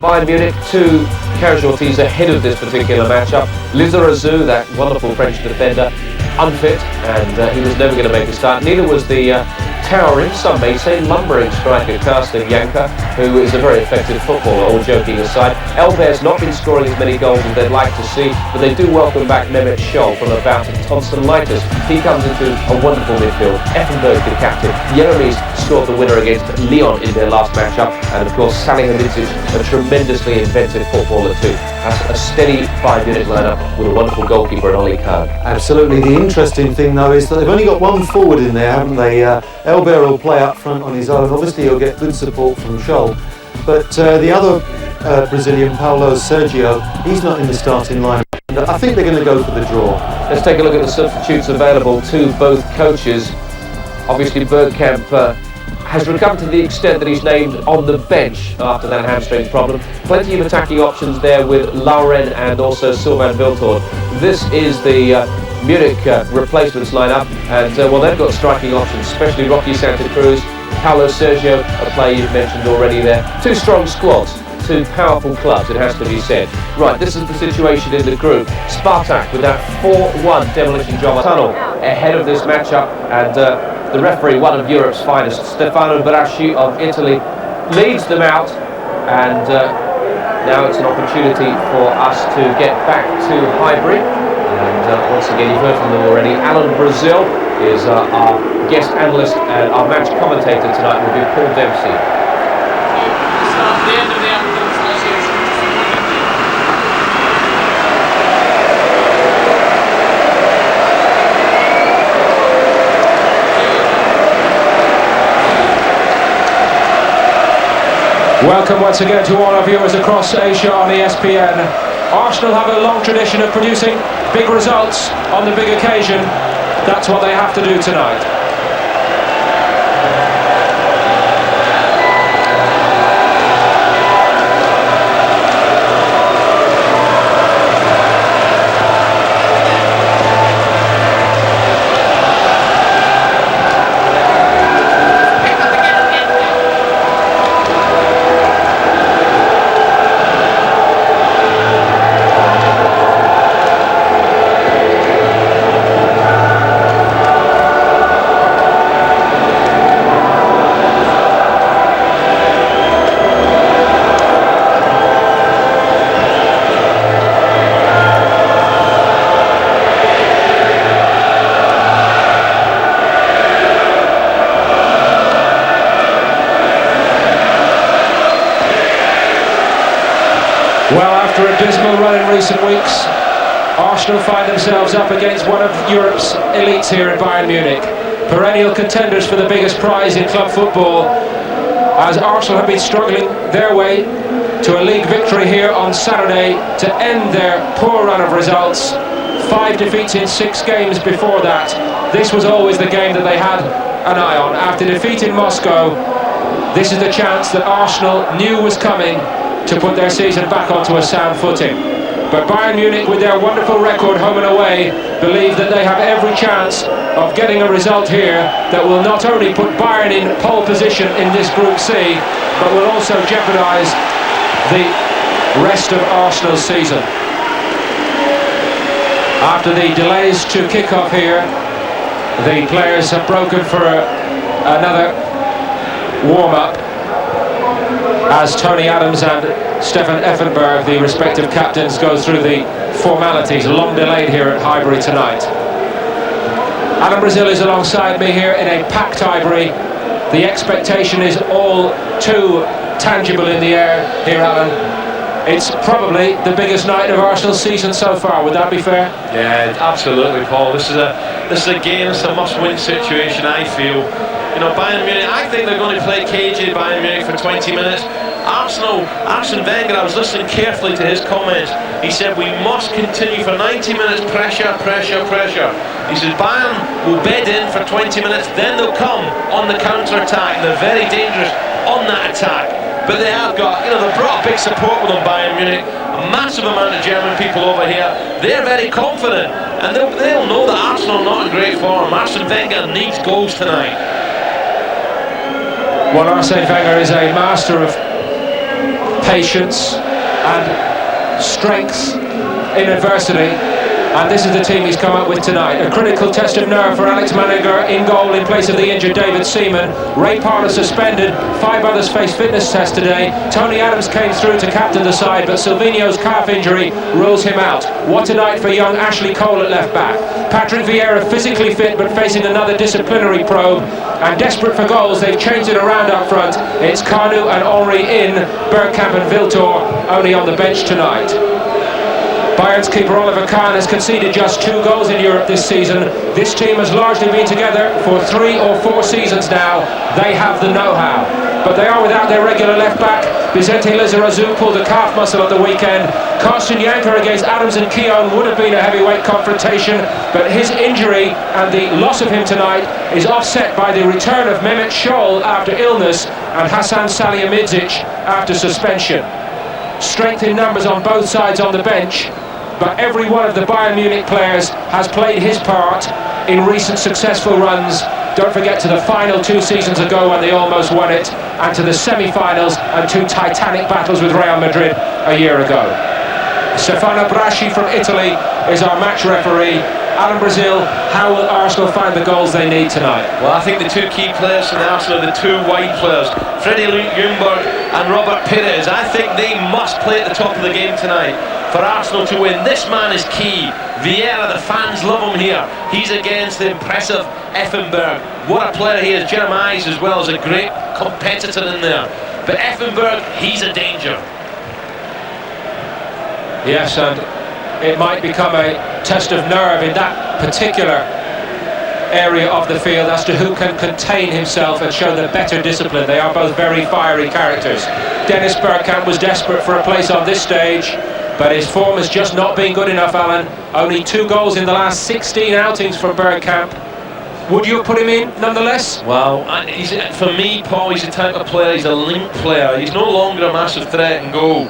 Bayern Munich, 2 casualties ahead of this particular matchup. Lizarazu, that wonderful French defender, unfit, and he was never going to make a start. Neither was the towering, some may say, lumbering striker Carsten Janker, who is a very effective footballer, all joking aside. Elber's not been scoring as many goals as they'd like to see, but they do welcome back Mehmet Scholl from a bout of tonsillitis. He comes into a wonderful midfield. Effenberg, the captain. Jeremies scored the winner against Lyon in their last matchup, and of course Salihamidzic, a tremendously inventive footballer too. That's a steady Bayern Munich lineup with a wonderful goalkeeper in Oli Kahn. Absolutely. The interesting thing though is that they've only got one forward in there, haven't they? Elber will play up front on his own. Obviously he'll get good support from Scholl, but the other Brazilian, Paulo Sergio, he's not in the starting line. I think they're going to go for the draw. Let's take a look at the substitutes available to both coaches. Obviously Bergkamp has recovered to the extent that he's named on the bench after that hamstring problem. Plenty of attacking options there with Lauren and also Sylvain Wiltord. This is the Munich replacements lineup, and well, they've got striking options, especially Rocky Santa Cruz, Paulo Sergio, a player you've mentioned already there. 2 strong squads, 2 powerful clubs, it has to be said. Right, this is the situation in the group. Spartak with that 4-1 demolition job tunnel ahead of this matchup, and the referee, one of Europe's finest, Stefano Braschi of Italy, leads them out, and now it's an opportunity for us to get back to Highbury. And once again, you've heard from them already. Alan Brazil is our guest analyst, and our match commentator tonight will be Paul Dempsey. Welcome once again to all our viewers across Asia on ESPN. Arsenal have a long tradition of producing big results on the big occasion. That's what they have to do tonight. Well, after a dismal run in recent weeks, Arsenal find themselves up against one of Europe's elites here in Bayern Munich. Perennial contenders for the biggest prize in club football, as Arsenal have been struggling their way to a league victory here on Saturday to end their poor run of results. 5 defeats in 6 games before that. This was always the game that they had an eye on. After defeat in Moscow, this is the chance that Arsenal knew was coming to put their season back onto a sound footing. But Bayern Munich, with their wonderful record home and away, believe that they have every chance of getting a result here that will not only put Bayern in pole position in this Group C, but will also jeopardise the rest of Arsenal's season. After the delays to kick off here, the players have broken for another warm-up, as Tony Adams and Stefan Effenberg, the respective captains, go through the formalities, long delayed here at Highbury tonight. Alan Brazil is alongside me here in a packed Highbury. The expectation is all too tangible in the air here, Alan. It's probably the biggest night of Arsenal's season so far, would that be fair? Yeah, absolutely, Paul. This is a game, it's a must-win situation, I feel. You know, Bayern Munich, I think they're going to play cagey Bayern Munich for 20 minutes. Arsene Wenger, I was listening carefully to his comments. He said we must continue for 90 minutes, pressure. He says Bayern will bed in for 20 minutes, then they'll come on the counter-attack. They're very dangerous on that attack. But they have got, you know, they've brought big support with them, Bayern Munich. A massive amount of German people over here. They're very confident, and they'll know that Arsenal are not in great form. Arsene Wenger needs goals tonight. Well, Arsene Wenger is a master of patience and strength in adversity, and this is the team he's come up with tonight. A critical test of nerve for Alex Manninger in goal in place of the injured David Seaman. Ray Parlour suspended, 5 others face fitness test today. Tony Adams came through to captain the side, but Silvinho's calf injury rules him out. What a night for young Ashley Cole at left back. Patrick Vieira physically fit but facing another disciplinary probe, and desperate for goals, they've changed it around up front. It's Kanu and Henry in, Bergkamp and Viltor only on the bench tonight. Bayern's keeper Oliver Kahn has conceded just 2 goals in Europe this season. This team has largely been together for 3 or 4 seasons now. They have the know-how, but they are without their regular left back. Vicente Lizarazu pulled a calf muscle at the weekend. Carsten Janker against Adams and Keown would have been a heavyweight confrontation, but his injury and the loss of him tonight is offset by the return of Mehmet Scholl after illness and Hasan Salihamidzic after suspension. Strength in numbers on both sides on the bench, but every one of the Bayern Munich players has played his part in recent successful runs. Don't forget to the final 2 seasons ago when they almost won it, and to the semi-finals and 2 titanic battles with Real Madrid a year ago. Stefano Braschi from Italy is our match referee. Alan Brazil, how will Arsenal find the goals they need tonight? Well, I think the 2 key players in Arsenal are the 2 wide players, Freddie Ljungberg and Robert Pires. I think they must play at the top of the game tonight for Arsenal to win. This man is key. Vieira, the fans love him here. He's against the impressive Effenberg. What a player he is. Jeremiah as well is a great competitor in there. But Effenberg, he's a danger. Yes, and it might become a test of nerve in that particular area of the field as to who can contain himself and show the better discipline. They are both very fiery characters. Dennis Bergkamp was desperate for a place on this stage, but his form has just not been good enough, Alan. Only 2 goals in the last 16 outings for Bergkamp. Would you have put him in nonetheless? Well, for me, Paul, he's the type of player, he's a link player. He's no longer a massive threat and goal,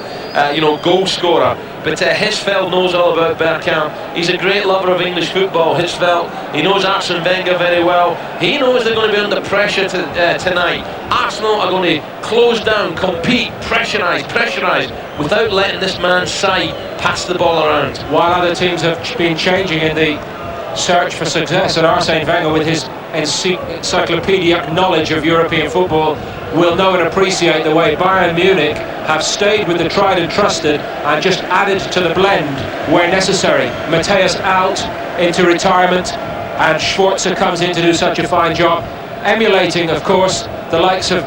goal scorer. But Hirschfeld knows all about Bergkamp. He's a great lover of English football, Hirschfeld. He knows Arsene Wenger very well. He knows they're going to be under pressure tonight. Arsenal are going to close down, compete, pressurise, without letting this man's side pass the ball around. While other teams have been changing in the search for success, and Arsene Wenger, with his encyclopedic knowledge of European football, will know and appreciate the way Bayern Munich have stayed with the tried and trusted and just added to the blend where necessary. Mateus out into retirement, and Schwarzer comes in to do such a fine job, emulating, of course, the likes of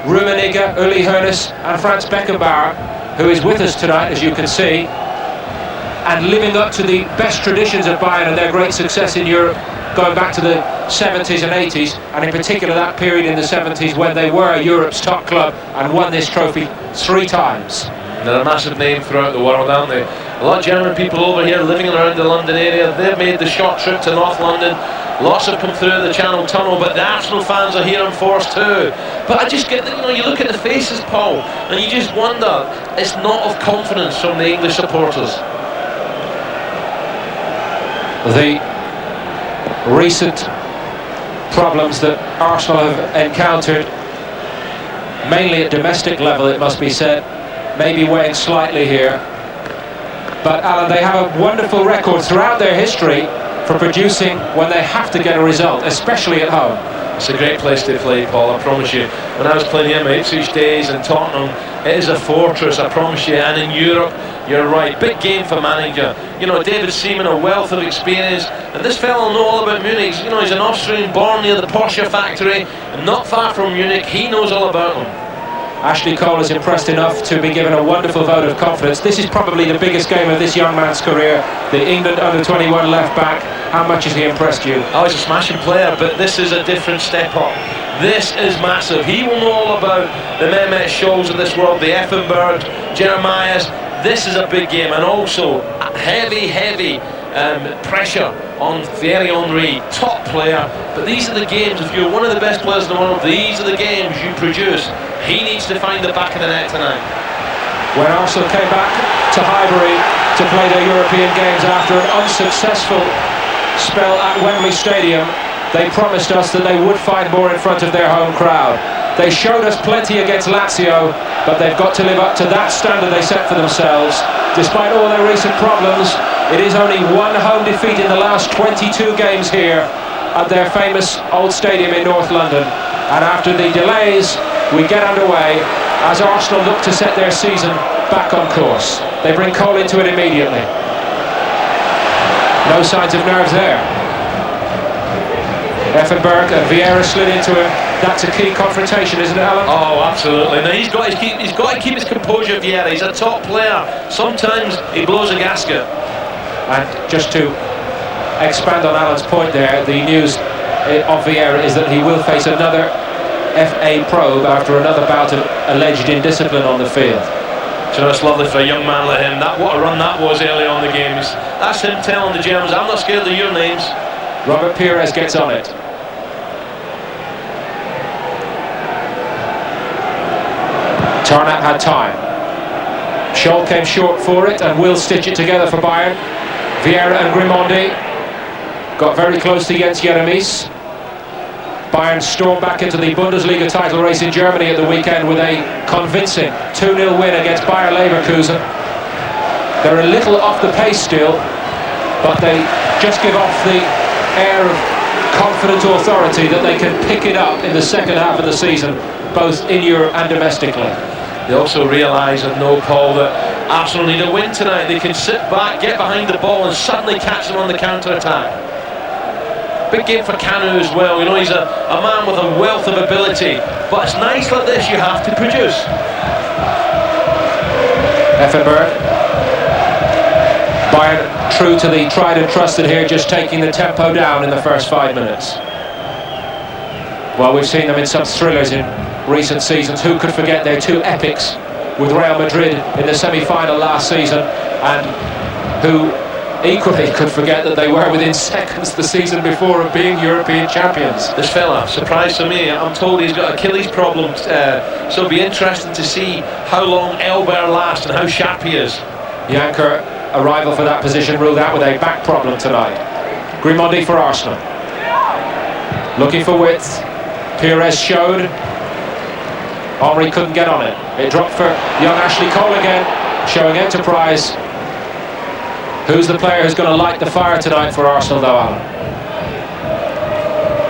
Rummenigge, Uli Hoeneß and Franz Beckenbauer, who is with us tonight, as you can see, and living up to the best traditions of Bayern and their great success in Europe, going back to the 70s and 80s, and in particular that period in the 70s when they were Europe's top club and won this trophy 3 times. They're a massive name throughout the world, aren't they? A lot of German people over here living around the London area. They've made the short trip to North London. Lots have come through the Channel Tunnel, but the Arsenal fans are here in force too. But I just get, you look at the faces, Paul, and you just wonder, it's not of confidence from the English supporters. The recent problems that Arsenal have encountered, mainly at domestic level, it must be said, maybe weighing slightly here. But Alan, they have a wonderful record throughout their history for producing when they have to get a result, especially at home. It's a great place to play, Paul, I promise you. When I was playing here in my Ipswich days in Tottenham, it is a fortress, I promise you. And in Europe, you're right, big game for manager. David Seaman, a wealth of experience, and this fellow know all about Munich. He's an Austrian born near the Porsche factory, and not far from Munich. He knows all about them. Ashley Cole is impressed enough to be given a wonderful vote of confidence. This is probably the biggest game of this young man's career. The England under-21 left back. How much has he impressed you? Oh, he's a smashing player, but this is a different step up. This is massive. He will know all about the Mehmet Scholls of this world, the Effenberg, Jeremiah's. This is a big game, and also heavy pressure on Thierry Henry, top player. But these are the games, if you're one of the best players in the world, these are the games you produce. He needs to find the back of the net tonight. When Arsenal came back to Highbury to play their European games after an unsuccessful spell at Wembley Stadium, they promised us that they would find more in front of their home crowd. They showed us plenty against Lazio, but they've got to live up to that standard they set for themselves. Despite all their recent problems, it is only one home defeat in the last 22 games here at their famous old stadium in North London. And after the delays, we get underway as Arsenal look to set their season back on course. They bring Cole into it immediately. No signs of nerves there. Effenberg and Vieira slid into him. That's a key confrontation, isn't it, Alan? Oh, absolutely. Now he's got to keep his composure, Vieira. He's a top player. Sometimes he blows a gasket. And just to expand on Alan's point there, the news of Vieira is that he will face another FA probe after another bout of alleged indiscipline on the field. So it's lovely for a young man like him. What a run that was early on in the games. That's him telling the Germans, I'm not scared of your names. Robert Pires gets on it. Tarnack had time. Scholl came short for it and will stitch it together for Bayern. Vieira and Grimondi got very close to Jens Jeremies. Bayern stormed back into the Bundesliga title race in Germany at the weekend with a convincing 2-0 win against Bayer Leverkusen. They're a little off the pace still, but they just give off the air of confident authority that they can pick it up in the second half of the season, both in Europe and domestically. They also realise and know, Paul, that Arsenal need a win tonight. They can sit back, get behind the ball and suddenly catch them on the counter-attack. Big game for Kanu as well. You know, he's a man with a wealth of ability, but it's nice like this, you have to produce. Effenberg. Bayern true to the tried and trusted here, just taking the tempo down in the first 5 minutes. Well, we've seen them in some thrillers in recent seasons. Who could forget their two epics with Real Madrid in the semi-final last season, and who equally could forget that they were within seconds the season before of being European champions. This fella, surprise for me, I'm told he's got Achilles problems, so it'll be interesting to see how long Elber lasts and how sharp he is. Janker, a rival for that position, ruled out with a back problem tonight. Grimondi for Arsenal. Looking for width. Pires showed. Henry couldn't get on it. It dropped for young Ashley Cole again, showing enterprise. Who's the player who's going to light the fire tonight for Arsenal, though, Alan?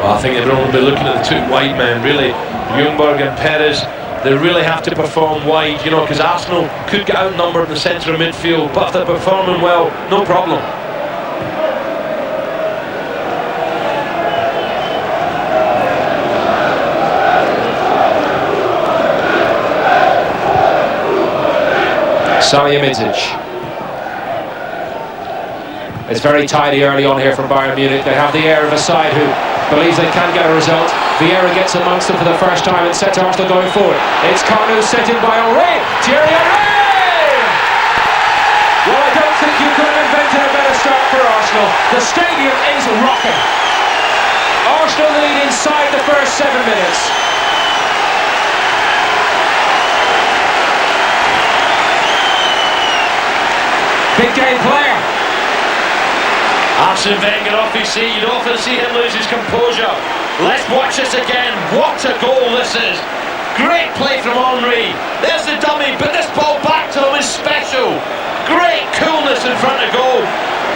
Well, I think everyone will be looking at the two wide men, really. Ljungberg and Perez, they really have to perform wide, you know, because Arsenal could get outnumbered in the centre of midfield, but if they're performing well, no problem. Salihamidzic. It's very tidy early on here from Bayern Munich. They have the air of a side who believes they can get a result. Vieira gets amongst them for the first time and sets Arsenal going forward. It's Kanu set in by Henry. Thierry Henry! Well, I don't think you could have invented a better start for Arsenal. The stadium is rocking. Arsenal lead inside the first 7 minutes. Big game player. Arsene Wenger off his seat. You'd often see him lose his composure. Let's watch this again. What a goal this is. Great play from Henry. There's the dummy, but this ball back to him is special. Great coolness in front of goal.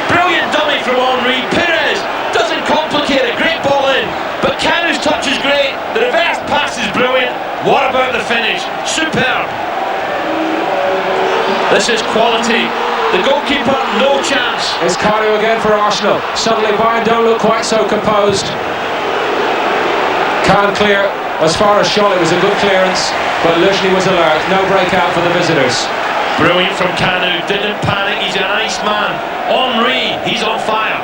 Brilliant dummy from Henry. Pires doesn't complicate it. Great ball in. But Kanu's touch is great. The reverse pass is brilliant. What about the finish? Superb. This is quality. The goalkeeper, no chance. It's Kanu again for Arsenal. Suddenly Bayern don't look quite so composed. Can't clear. As far as Scholl, it was a good clearance, but Luzhny was alert. No breakout for the visitors. Brilliant from Kanu. Didn't panic. He's a nice man. Henry, he's on fire.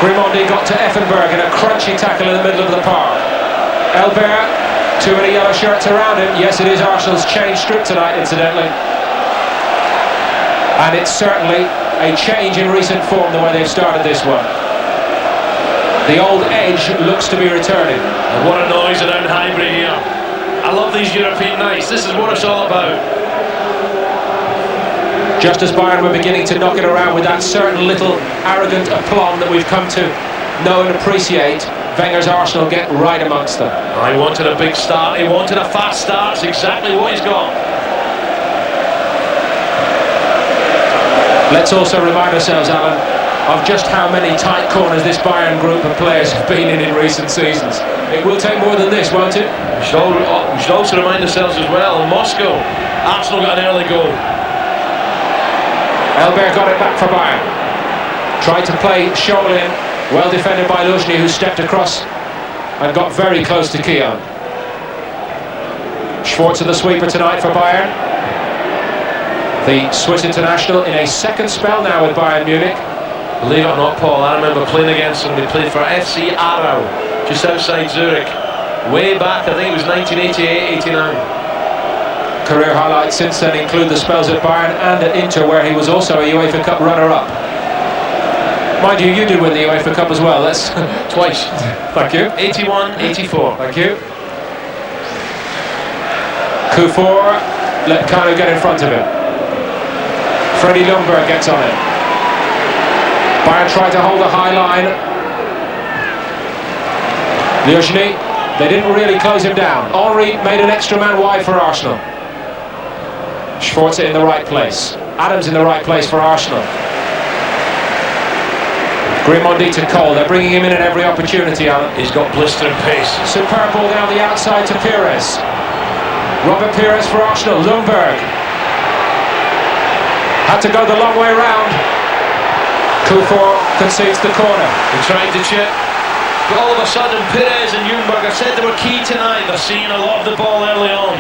Grimondi got to Effenberg in a crunchy tackle in the middle of the park. Elber, too many yellow shirts around him. Yes, it is Arsenal's change strip tonight, incidentally. And it's certainly a change in recent form the way they've started this one. The old edge looks to be returning. And what a noise around Highbury here. I love these European nights. This is what it's all about. Just as Bayern were beginning to knock it around with that certain little arrogant aplomb that we've come to know and appreciate, Wenger's Arsenal get right amongst them. I wanted a big start, he wanted a fast start, it's exactly what he's got. Let's also remind ourselves, Alan, of just how many tight corners this Bayern group of players have been in recent seasons. It will take more than this, won't it? We should also remind ourselves as well, in Moscow, Arsenal got an early goal. Elber got it back for Bayern. Tried to play Scholl in, well defended by Luzhny, who stepped across and got very close to Keown. Schwarzer the sweeper tonight for Bayern. The Swiss international in a second spell now with Bayern Munich. Believe it or not, Paul, I remember playing against them. They played for FC Aarau, just outside Zurich. Way back, I think it was 1988-89. Career highlights since then include the spells at Bayern and at Inter, where he was also a UEFA Cup runner-up. Mind you, you did win the UEFA Cup as well. That's Twice. Thank you. 81, 84. Thank you. Kufor let Kanu get in front of him. Freddie Ljungberg gets on it. Bayern tried to hold a high line. Luzhny, they didn't really close him down. Henry made an extra man wide for Arsenal. Schwarzer in the right place. Adams in the right place for Arsenal. Grimondi to Cole. They're bringing him in at every opportunity, Alan. He's got blistering pace. Superb ball down the outside to Pires. Robert Pires for Arsenal. Ljungberg had to go the long way round. Kufor concedes the corner. He tried to chip, but all of a sudden Pires and Ljungberg, I said they were key tonight. They're seeing a lot of the ball early on.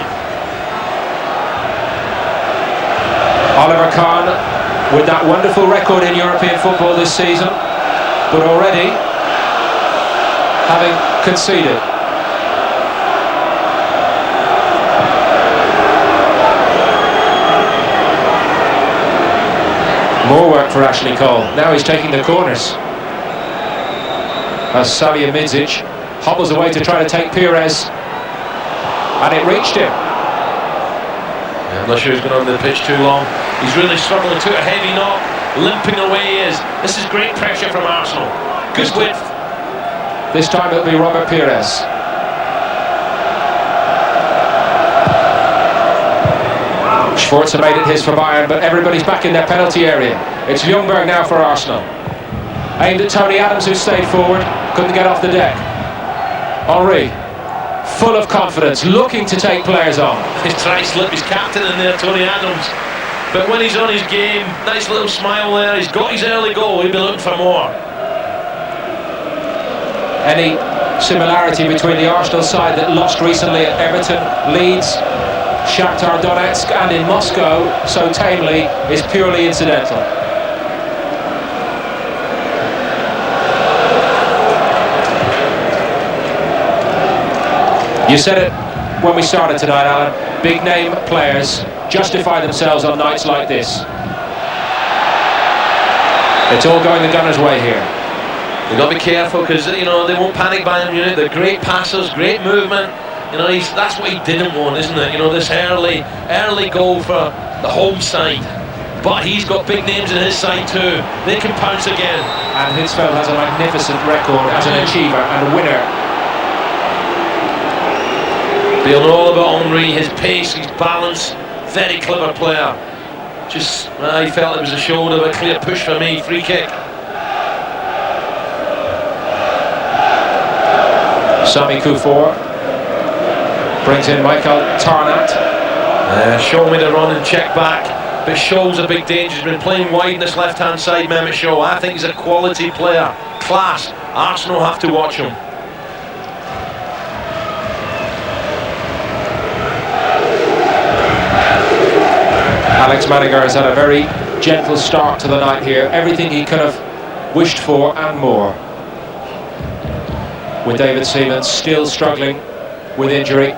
Oliver Kahn with that wonderful record in European football this season, but already having conceded. More work for Ashley Cole. Now he's taking the corners. As Savia Midzic hobbles away to try to take Pires, and it reached him. I'm not sure he's been on the pitch too long. He's really struggling, took a heavy knock, limping away he is. This is great pressure from Arsenal. Good width. This time it'll be Robert Pires. Schwarzer made it his for Bayern, but everybody's back in their penalty area. It's Ljungberg now for Arsenal. Aimed at Tony Adams, who stayed forward, couldn't get off the deck. Henry, full of confidence, looking to take players on. He's trying to slip his captain in there, Tony Adams. But when he's on his game, nice little smile there, he's got his early goal, he'll be looking for more. Any similarity between the Arsenal side that lost recently at Everton, Leeds, Shakhtar Donetsk and in Moscow so tamely is purely incidental. You said it when we started tonight, Alan. Big name players justify themselves on nights like this. It's all going the Gunners' way here. They've got to be careful because, you know, they won't panic Bayern Munich. They're great passers, great movement. You know, that's what he didn't want, isn't it? You know, this early goal for the home side. But he's got big names in his side too. They can pounce again. And Hitzfeld has a magnificent record as an achiever and a winner. They'll know all about Henry, his pace, his balance. Very clever player. Just, I felt it was a shoulder, but a clear push for me. Free kick. Sami Kufor brings in Michael Tarnat. Show me the run and check back. But Scholl's a big danger. He's been playing wide in this left-hand side, Mehmet Scholl. I think he's a quality player. Class. Arsenal have to watch him. Alex Madiger has had a very gentle start to the night here. Everything he could have wished for and more. With David Seaman still struggling with injury.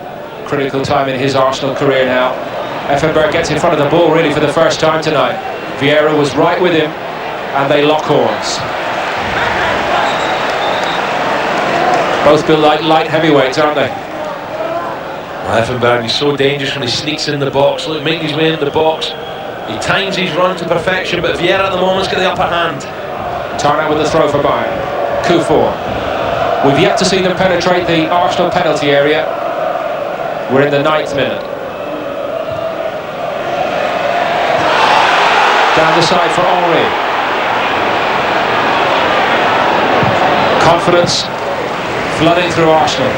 Critical time in his Arsenal career now. Effenberg gets in front of the ball really for the first time tonight. Vieira was right with him and they lock horns. Both built like light heavyweights, aren't they? Effenberg, he's so dangerous when he sneaks in the box. Look, making his way into the box. He times his run to perfection, but Vieira at the moment's got the upper hand. Tarnat with the throw for Bayern. Kufor We've yet to see them penetrate the Arsenal penalty area. We're in the 9th minute. Down the side for Henry. Confidence flooding through Arsenal.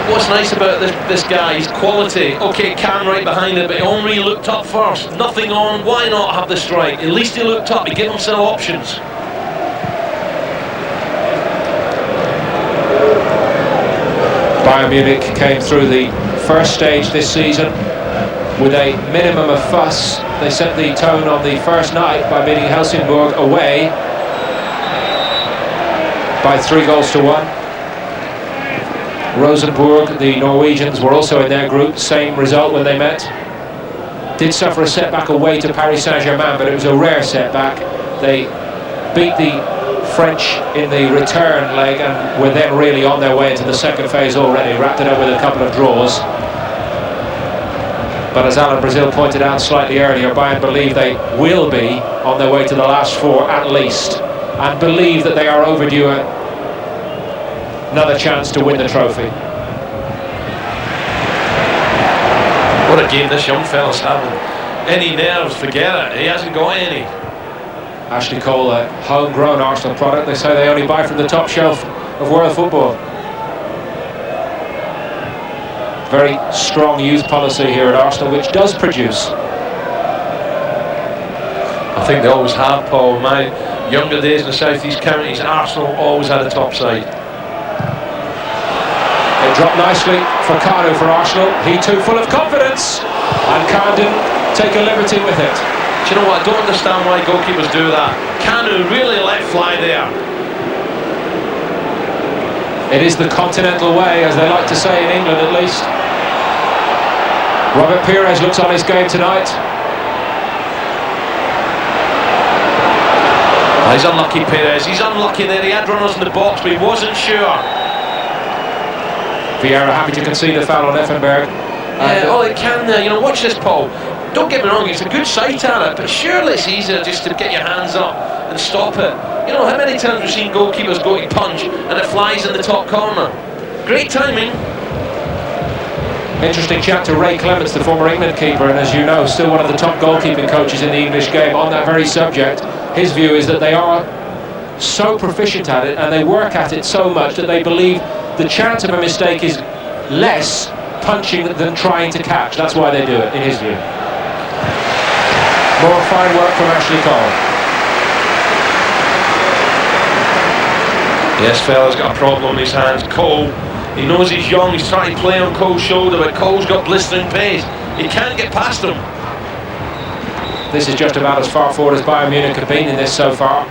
What's nice about this guy, his quality. Okay, Can right behind it, but Henry looked up first. Nothing on, why not have the strike? At least he looked up, he gave himself options. Bayern Munich came through the first stage this season with a minimum of fuss. They set the tone on the first night by beating Helsingborg away by 3-1. Rosenborg, the Norwegians, were also in their group, same result when they met. Did suffer a setback away to Paris Saint-Germain, but it was a rare setback. They beat the French in the return leg and were then really on their way into the second phase already, wrapped it up with a couple of draws. But as Alan Brazil pointed out slightly earlier, Bayern believe they will be on their way to the last 4 at least, and believe that they are overdue another chance to win the trophy. What a game this young fella's having. Any nerves, forget it, he hasn't got any. Ashley Cole, a homegrown Arsenal product. They say they only buy from the top shelf of world football. Very strong youth policy here at Arsenal, which does produce. I think they always have, Paul. In my younger days in the South East counties, Arsenal always had a top side. It dropped nicely for Kanu for Arsenal. He too full of confidence, and Khan didn't take a liberty with it. Do you know what? I don't understand why goalkeepers do that. Kanu really let fly there. It is the continental way, as they like to say in England at least. Robert Pires looks on his game tonight. He's unlucky, Pires. He's unlucky there. He had runners in the box, but he wasn't sure. Vieira happy to concede a foul on Effenberg. Yeah, all it can there. You know, watch this, Paul. Don't get me wrong, it's a good sight at it, but surely it's easier just to get your hands up and stop it. You know, how many times we've seen goalkeepers go to punch and it flies in the top corner? Great timing. Interesting chat to Ray Clements, the former England keeper, and as you know, still one of the top goalkeeping coaches in the English game on that very subject. His view is that they are so proficient at it and they work at it so much that they believe the chance of a mistake is less punching than trying to catch. That's why they do it, in his view. More fine work from Ashley Cole. Yes, fella's got a problem on his hands. Cole, he knows he's young, he's trying to play on Cole's shoulder, but Cole's got blistering pace. He can't get past him. This is just about as far forward as Bayern Munich have been in this so far.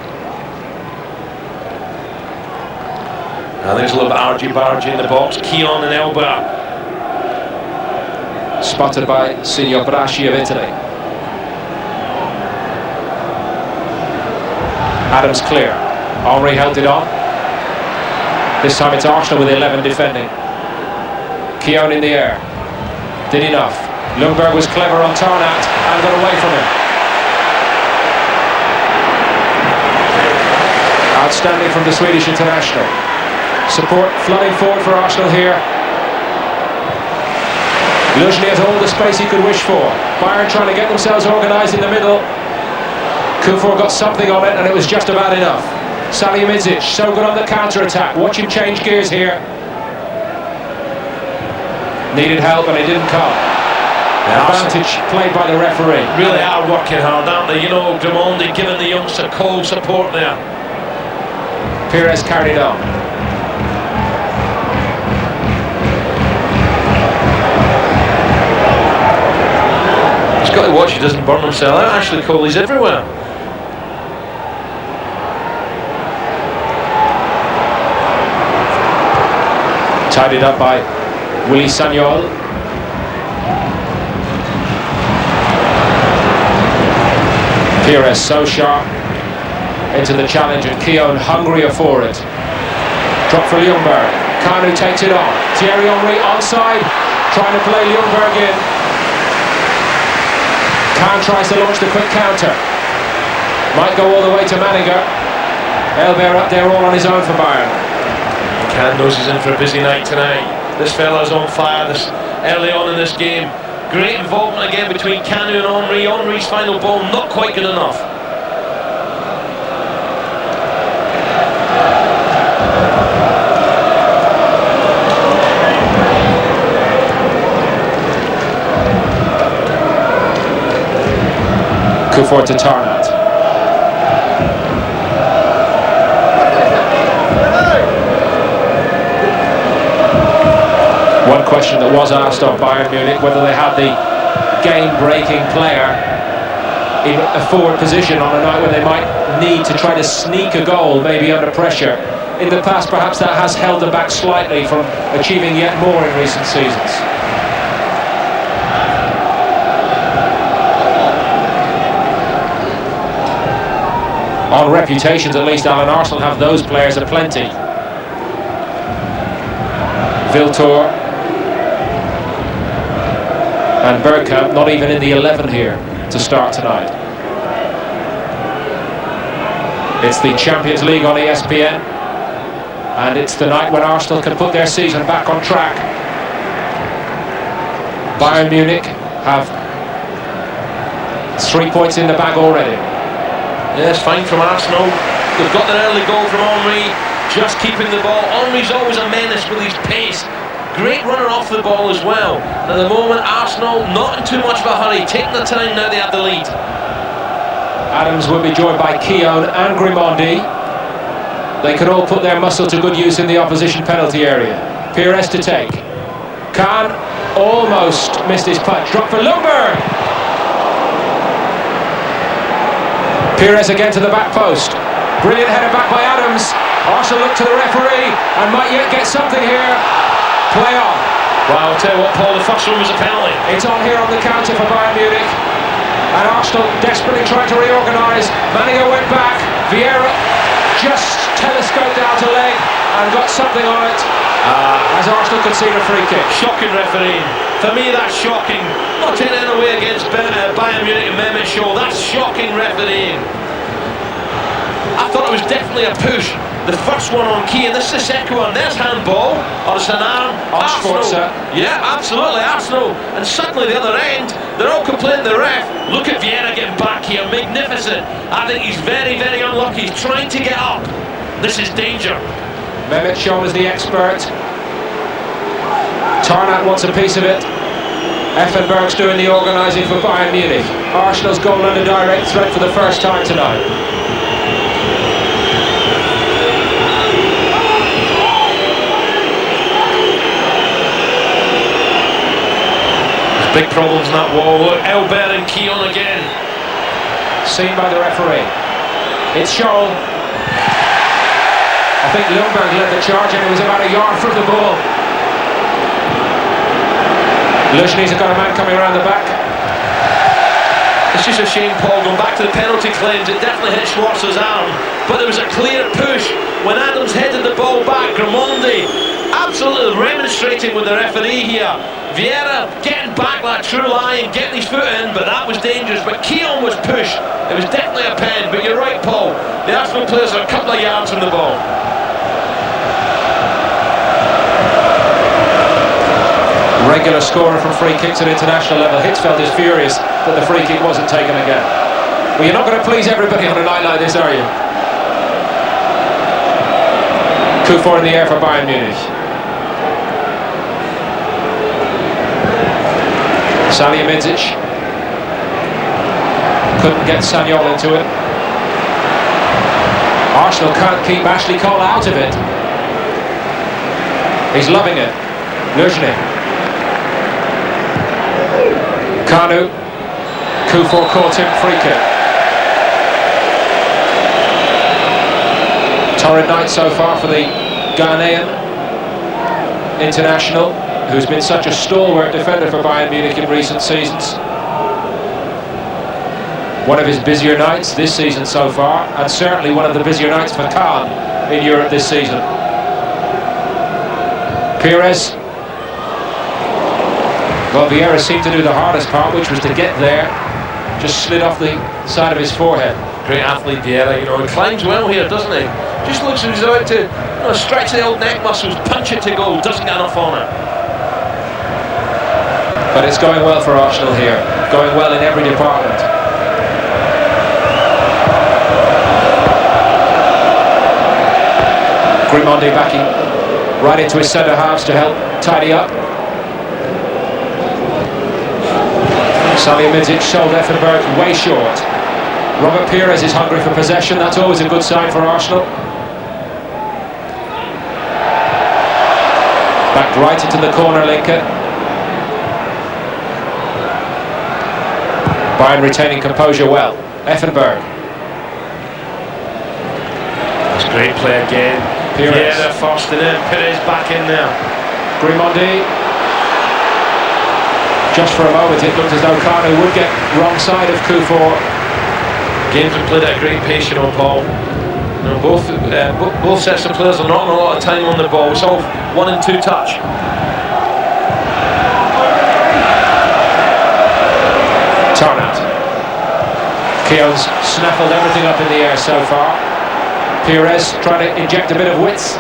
Now there's a little bit argy-bargy in the box. Keon and Elba. Spotted by Signor Braschi of Italy. Adams clear. Henry held it on. This time it's Arsenal with 11 defending. Keown in the air. Did enough. Lundberg was clever on Tarnat and got away from him. Outstanding from the Swedish international. Support flooding forward for Arsenal here. Luzhny has all the space he could wish for. Bayern trying to get themselves organised in the middle. Kufor got something on it and it was just about enough. Salihamidzic, so good on the counter-attack. Watch him change gears here. Needed help and it didn't come. Advantage played by the referee. Really are working hard, aren't they? You know, Dramondi giving the youngster Cole support there. Pires carried it on. He's got to watch he doesn't burn himself out. Ashley Cole, he's everywhere. Tidied up by Willy Sagnol. Pires so sharp into the challenge and Keown hungrier for it. Drop for Ljungberg. Kanu takes it on. Thierry Henry onside, trying to play Ljungberg in. Khan tries to launch the quick counter. Might go all the way to Manninger. Elber up there all on his own for Bayern. Can knows he's in for a busy night tonight. This fella's on fire this early on in this game. Great involvement again between Kanu and Henry. Henry's final ball not quite good enough. Kufor to Tarnat. One question that was asked of Bayern Munich, whether they had the game-breaking player in a forward position on a night when they might need to try to sneak a goal, maybe under pressure. In the past, perhaps that has held them back slightly from achieving yet more in recent seasons. On reputations, at least, Alan, Arsenal have those players aplenty. Viltor and Bergkamp not even in the 11 here to start tonight. It's the Champions League on ESPN, and it's the night when Arsenal can put their season back on track. Bayern Munich have 3 points in the bag already. Yes, fine from Arsenal. They've got their early goal from Henry, just keeping the ball. Henry's always a menace with his pace. Great runner off the ball as well. And at the moment, Arsenal not in too much of a hurry, taking the time now they have the lead. Adams will be joined by Keown and Grimondi. They could all put their muscle to good use in the opposition penalty area. Pires to take. Khan almost missed his punch. Drop for Ljungberg. Pires again to the back post. Brilliant header back by Adams. Arsenal look to the referee and might yet get something here. Play on. Well, I'll tell you what, Paul, the first one was a penalty. It's on here on the counter for Bayern Munich. And Arsenal desperately trying to reorganise. Manigo went back. Vieira just telescoped out a leg and got something on it. As Arsenal concede a free kick. Shocking refereeing. For me, that's shocking. Not taking it away against Bayern Munich and Mehmet Scholl. That's shocking refereeing. I thought it was definitely a push. The first one on Key, and this is the second one. There's handball, or it's an arm. Arsenal. Yeah, absolutely, Arsenal. And suddenly the other end, they're all complaining the ref. Look at Vieira getting back here, magnificent. I think he's very, very unlucky. He's trying to get up. This is danger. Mehmet Scholl is the expert. Tarnat wants a piece of it. Effenberg's doing the organising for Bayern Munich. Arsenal's goal under direct threat for the first time tonight. There's big problems in that wall. Look, Elbert and Keown again. Seen by the referee. It's Scholl. I think Ljungberg led the charge and it was about a yard from the ball. Luzhny's got a man coming around the back. It's just a shame, Paul, going back to the penalty claims, it definitely hit Schwarzer's arm, but there was a clear push when Adams headed the ball back. Grimondi absolutely remonstrating with the referee here. Vieira getting back that true lie and getting his foot in, but that was dangerous. But Keown was pushed. It was definitely a pen, but you're right, Paul. The Arsenal players are a couple of yards from the ball. Regular scorer from free kicks at international level. Hitzfeld is furious that the free kick wasn't taken again. Well, you're not going to please everybody on a night like this, are you? Kufor in the air for Bayern Munich. Salihamidzic couldn't get Sagnol into it. Arsenal can't keep Ashley Cole out of it. He's loving it. Luzhny. Kanu. Kufor caught him, free kick. Torrid night so far for the Ghanaian international, who's been such a stalwart defender for Bayern Munich in recent seasons. One of his busier nights this season so far, and certainly one of the busier nights for Khan in Europe this season. Pires. Well, Vieira seemed to do the hardest part, which was to get there. Just slid off the side of his forehead. Great athlete, Vieira, you know, he climbs well here, doesn't he? Just looks as he's about to, know, stretch the old neck muscles, punch it to goal, doesn't get enough on it. But it's going well for Arsenal here, going well in every department. Grimondi backing right into his centre halves to help tidy up. Salihamidzic sold Effenberg way short. Robert Pires is hungry for possession, that's always a good sign for Arsenal. Backed right into the corner, Lincoln. Bayern retaining composure well. Effenberg. That's great play again. Pires. Yeah, they're forced it in. Pires back in there. Grimondi. Just for a moment it looked as though Kanu would get wrong side of Kufor. Games have played at a great pace, you know, Paul. You know, both sets of players are not a lot of time on the ball. It's all 1 and 2 touch. Tarnat. Keown's snaffled everything up in the air so far. Pires trying to inject a bit of width.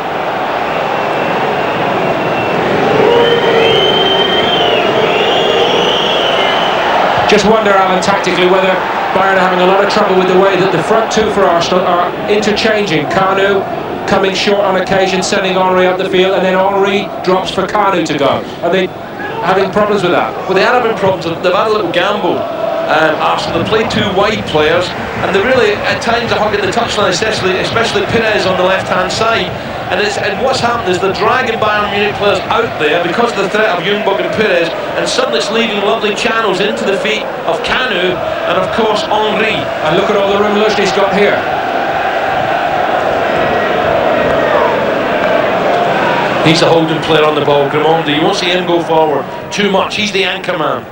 Just wonder, Alan, tactically whether Bayern are having a lot of trouble with the way that the front two for Arsenal are interchanging. Kanu coming short on occasion, sending Henry up the field, and then Henry drops for Kanu to go. Are they having problems with that? Well, they are having problems. They've had a little gamble. Arsenal, they play 2 wide players, and they really, at times, are hugging the touchline, especially Pires on the left-hand side. And what's happened is they're dragging Bayern Munich players out there because of the threat of Ljungberg and Pires, and suddenly it's leaving lovely channels into the feet of Kanu and, of course, Henry. And look at all the room Luzhny's got here. He's the holding player on the ball, Grimondi. You won't see him go forward too much. He's the anchor man.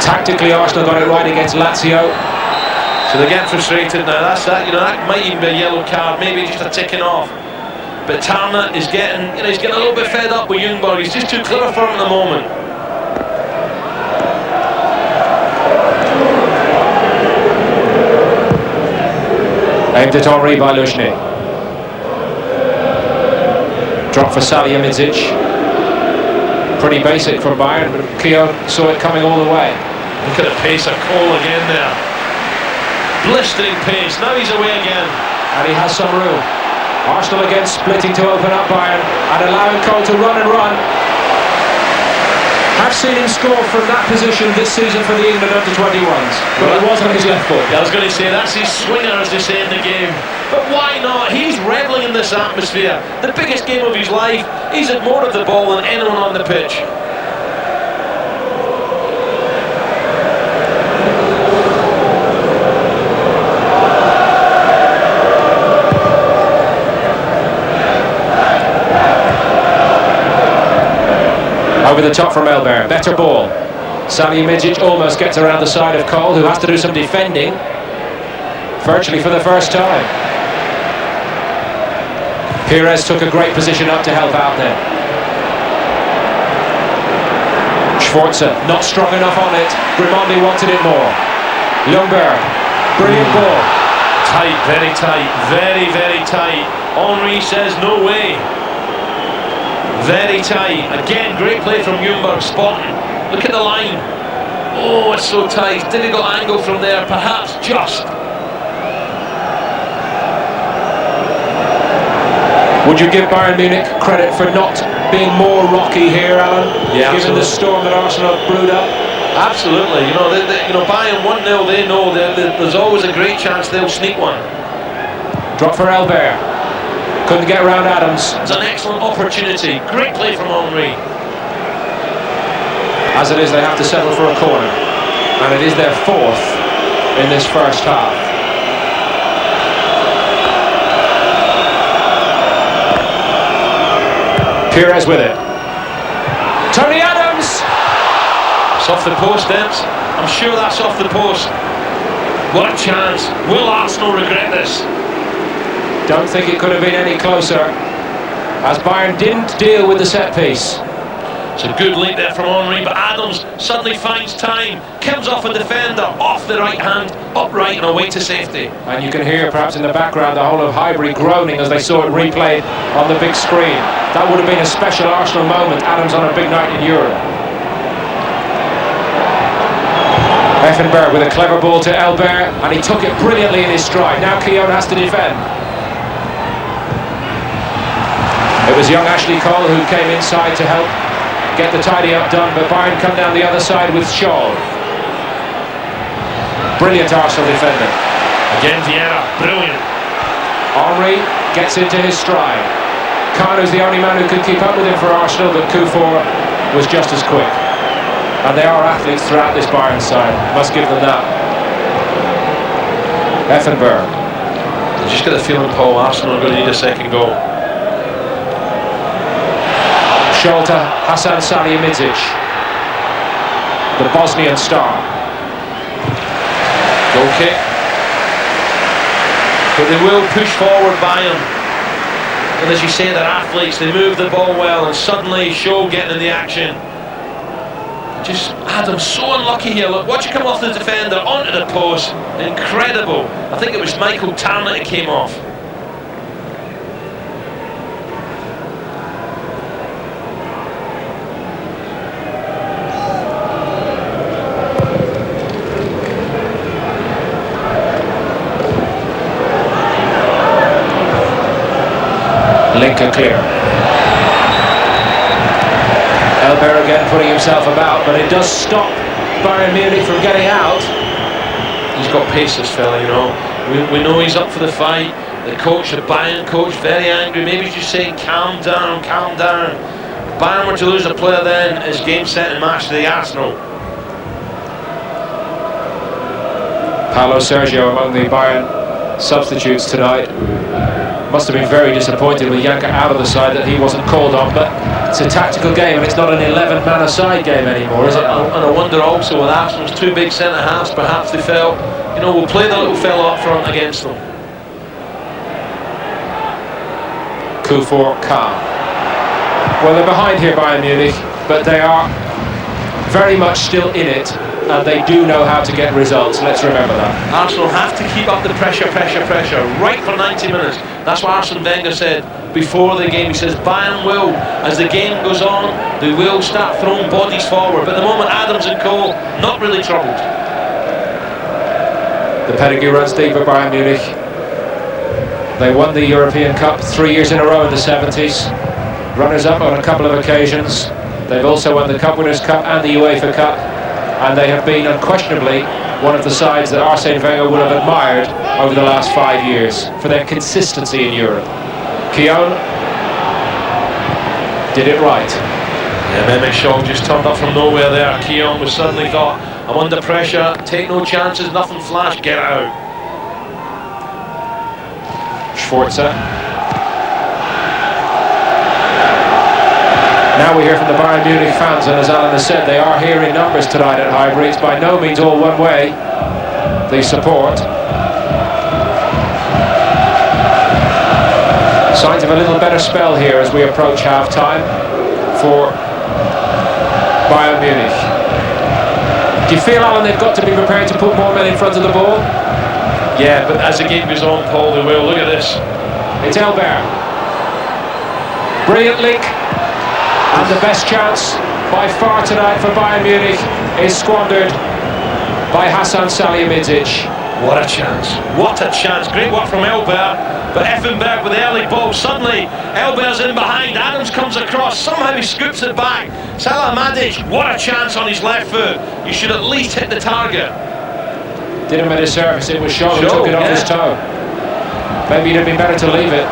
Tactically, Arsenal got it right against Lazio. So they get frustrated now. That's that. You know, that might even be a yellow card, maybe just a ticking off. But Tarnat is getting, you know, he's getting a little bit fed up with Ljungberg. He's just too clever for him at the moment. Aimed at Henry by Luzhny. Drop for Salihamidzic. Pretty basic from Bayern, but Keown saw it coming all the way. Look at the pace of Cole again there. Blistering pace, now he's away again. And he has some room. Arsenal again splitting to open up Bayern and allowing Cole to run and run. I've seen him score from that position this season for the England under-21s, but it was on his left foot. Yeah, I was going to say, that's his swinger, as they say in the game. But why not? He's revelling in this atmosphere. The biggest game of his life. He's had more of the ball than anyone on the pitch. Over the top from Elber, better ball. Salihamidzic almost gets around the side of Cole, who has to do some defending, virtually for the first time. Pires took a great position up to help out there. Schwarzer not strong enough on it. Grimondi wanted it more. Ljungberg, brilliant ball. Tight, very tight, very, very tight. Henry says no way. Very tight. Again, great play from Ljungberg, spotting. Look at the line. Oh, it's so tight. Difficult angle from there, perhaps just. Would you give Bayern Munich credit for not being more rocky here, Alan? Yeah, given the storm that Arsenal brewed up? Absolutely. You know, Bayern 1-0, they know there's always a great chance they'll sneak one. Drop for Elber. Couldn't get around Adams. It's an excellent opportunity. Great play from Henry. As it is, they have to settle for a corner. And it is their 4th in this first half. Pires with it. Tony Adams! It's off the post, Debs. I'm sure that's off the post. What a chance. Will Arsenal regret this? Don't think it could have been any closer, as Bayern didn't deal with the set piece. It's a good leap there from Henry, but Adams suddenly finds time, kills off a defender, off the right hand, upright and away to safety. And you can hear perhaps in the background the whole of Highbury groaning as they saw it replayed on the big screen. That would have been a special Arsenal moment, Adams on a big night in Europe. Effenberg with a clever ball to Elbert, and he took it brilliantly in his stride. Now Keown has to defend. It was young Ashley Cole who came inside to help get the tidy up done, but Bayern come down the other side with Shaw. Brilliant Arsenal defender. Again Vieira, brilliant. Henry gets into his stride. Kanu's the only man who could keep up with him for Arsenal, but Kufor was just as quick. And they are athletes throughout this Bayern side, must give them that. Effenberg. You just get the feeling, Paul, Arsenal are going to need a second goal. Scholta, Hasan Salihamidzic, the Bosnian star. Goal kick. But they will push forward Bayern. And as you say, they're athletes, they move the ball well, and suddenly Shaw getting in the action. Just Adams so unlucky here. Look, watch it come off the defender onto the post. Incredible. I think it was Michael Tarnett that came off. Linker clear. Elbert again putting himself about, but it does stop Bayern Munich from getting out. He's got pace, this fella, you know. We know he's up for the fight. The coach, the Bayern coach, very angry. Maybe he's just saying, calm down, calm down. If Bayern were to lose a player then, it's game, set and match to the Arsenal. Paulo Sergio among the Bayern substitutes tonight. Must have been very disappointed with Janka out of the side that he wasn't called on, but it's a tactical game and it's not an 11-man-a-side game anymore, is it? And I wonder also with Arsenal's two big centre-halves, perhaps they felt, you know, we'll play the little fella up front against them. Kufor, calm. Well, they're behind here, Bayern Munich, but they are very much still in it, and they do know how to get results, let's remember that. Arsenal have to keep up the pressure, right for 90 minutes. That's what Arsene Wenger said before the game. He says Bayern will, as the game goes on, they will start throwing bodies forward. But at the moment, Adams and Cole, not really troubled. The pedigree runs deep at Bayern Munich. They won the European Cup 3 years in a row in the 70s. Runners-up on a couple of occasions. They've also won the Cup Winners' Cup and the UEFA Cup. And they have been unquestionably one of the sides that Arsene Wenger would have admired over the last 5 years for their consistency in Europe. Keown did it right. Yeah, Mehmet Shaw just turned up from nowhere there. Keown was suddenly thought, I'm under pressure, take no chances, nothing flash, get out. Schwarzer. Now we hear from the Bayern Munich fans, and as Alan has said, they are here in numbers tonight at Highbury. It's by no means all one way, the support. Signs of a little better spell here as we approach half-time for Bayern Munich. Do you feel, Alan, they've got to be prepared to put more men in front of the ball? Yeah, but as the game goes on, Paul, they will. Look at this. It's Elbert. Brilliant link. And the best chance by far tonight for Bayern Munich is squandered by Hasan Salihamidzic. What a chance, what a chance. Great work from Elbert, but Effenberg with the early ball. Suddenly, Elbert's in behind, Adams comes across, somehow he scoops it back. Salihamidzic, what a chance on his left foot. You should at least hit the target. Did him a disservice, it was Shaw who took it off his toe. Maybe it'd have been better to leave it.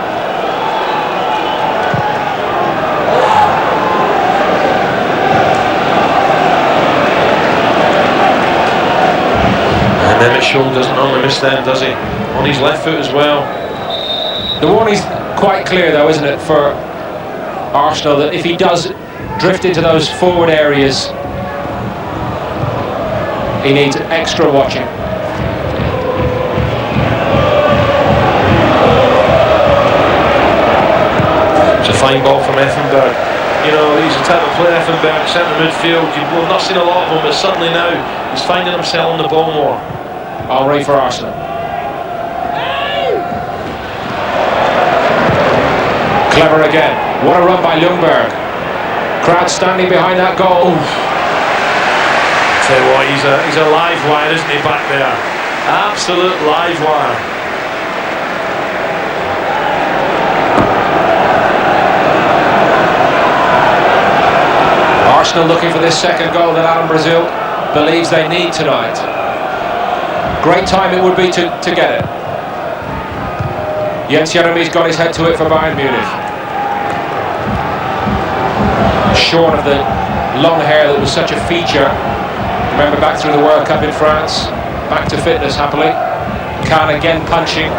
Mehmet Shaw doesn't normally miss them, does he? On his left foot as well. The warning's quite clear though, isn't it, for Arsenal, that if he does drift into those forward areas, he needs extra watching. It's a fine ball from Effenberg. You know, he's the type of player, Effenberg, centre midfield. We've not seen a lot of him, but certainly now he's finding himself on the ball more. Henry for Arsenal. Clever again. What a run by Ljungberg. Crowd standing behind that goal. Tell you what, he's a live wire, isn't he, back there? Absolute live wire. Arsenal looking for this second goal that Alan Brazil believes they need tonight. Great time it would be to get it. Jens Jeremy's got his head to it for Bayern Munich. Short of the long hair that was such a feature. Remember back through the World Cup in France. Back to fitness happily. Kahn again punching.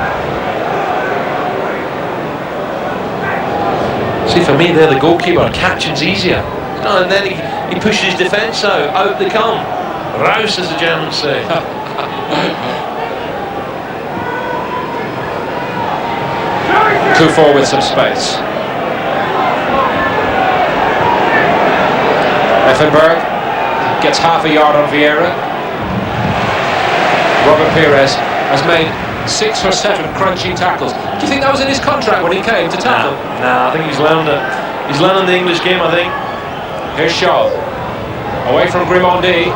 See, for me, they're the goalkeeper. Catching's easier. No, and then he pushes his defence out they come. Raus, as the Germans say. Kufur with some space. Effenberg gets half a yard on Vieira. Robert Pires has made 6 or 7 crunching tackles. Do you think that was in his contract when he came to tackle? Nah, I think he's learned it. He's learning the English game, I think. Here's Shaw. Away from Grimondi.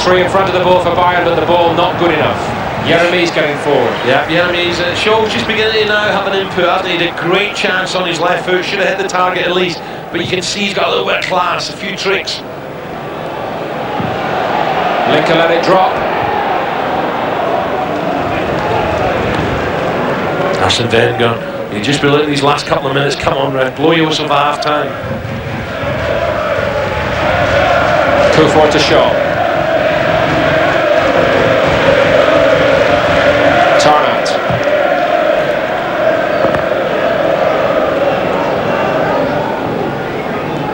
3 in front of the ball for Bayern, but the ball not good enough. Jeremy's getting forward. Yeah, Jeremy's Shaw's just beginning to now have an input, hasn't he? He had a great chance on his left foot, should have hit the target at least, but you can see he's got a little bit of class, a few tricks. Linker let it drop. Arsene Wenger, you just be letting these last couple of minutes, come on, ref, blow your whistle for half time. Kufur to Shaw. Tarnat.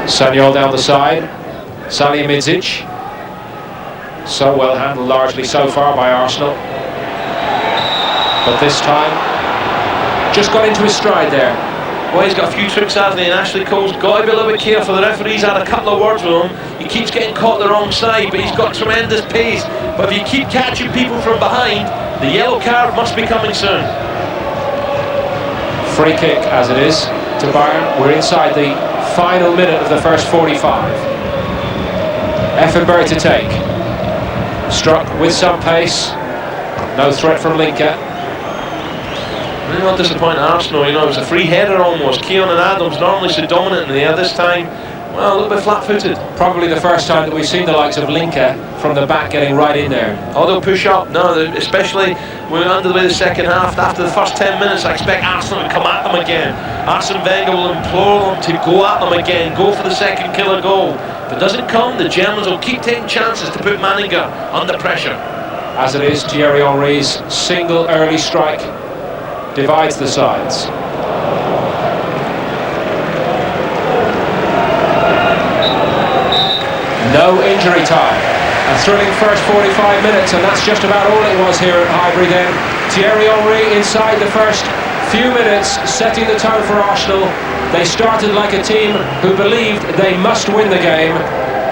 Sanyol down the side. Salihamidzic. So well handled largely so far by Arsenal. But this time, just got into his stride there. Well, he's got a few tricks, hasn't he? And Ashley Cole's got to be a little bit careful. The referee's had a couple of words with him. He keeps getting caught the wrong side, but he's got tremendous pace. But if you keep catching people from behind, the yellow card must be coming soon. Free kick as it is to Bayern. We're inside the final minute of the first 45. Effenberg to take. Struck with some pace. No threat from Linker. Really not disappointing Arsenal, you know, it was a free header almost. Keown and Adams normally so dominant in the air, this time, well, a little bit flat-footed. Probably the first time that we've seen the likes of Linker from the back getting right in there. Oh, they'll push up, no, especially when we're under the way the second half. After the first 10 minutes, I expect Arsenal to come at them again. Arsene Wenger will implore them to go at them again, go for the second killer goal. If it doesn't come, the Germans will keep taking chances to put Manninger under pressure. As it is, Thierry Henry's single early strike divides the sides. No injury time. A thrilling first 45 minutes, and that's just about all it was here at Highbury then. Thierry Henry inside the first few minutes, setting the tone for Arsenal. They started like a team who believed they must win the game.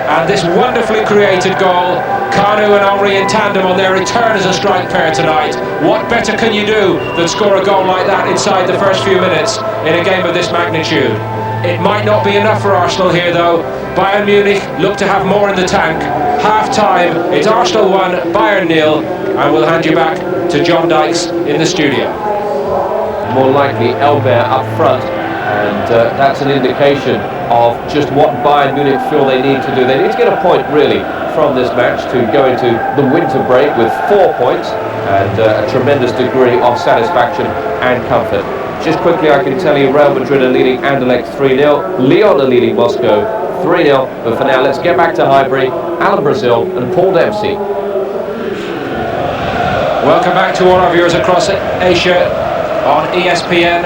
And this wonderfully created goal, Kanu and Henry in tandem on their return as a strike pair tonight. What better can you do than score a goal like that inside the first few minutes in a game of this magnitude? It might not be enough for Arsenal here though. Bayern Munich look to have more in the tank. Half time, it's Arsenal 1, Bayern 0, and we'll hand you back to John Dykes in the studio. More likely Elber up front, and that's an indication of just what Bayern Munich feel they need to do. They need to get a point really from this match to go into the winter break with 4 points and a tremendous degree of satisfaction and comfort. Just quickly, I can tell you Real Madrid are leading Anderlecht 3-0, Lyon are leading Moscow 3-0, but for now let's get back to Highbury, Alan Brazil and Paul Dempsey. Welcome back to all our viewers across Asia on ESPN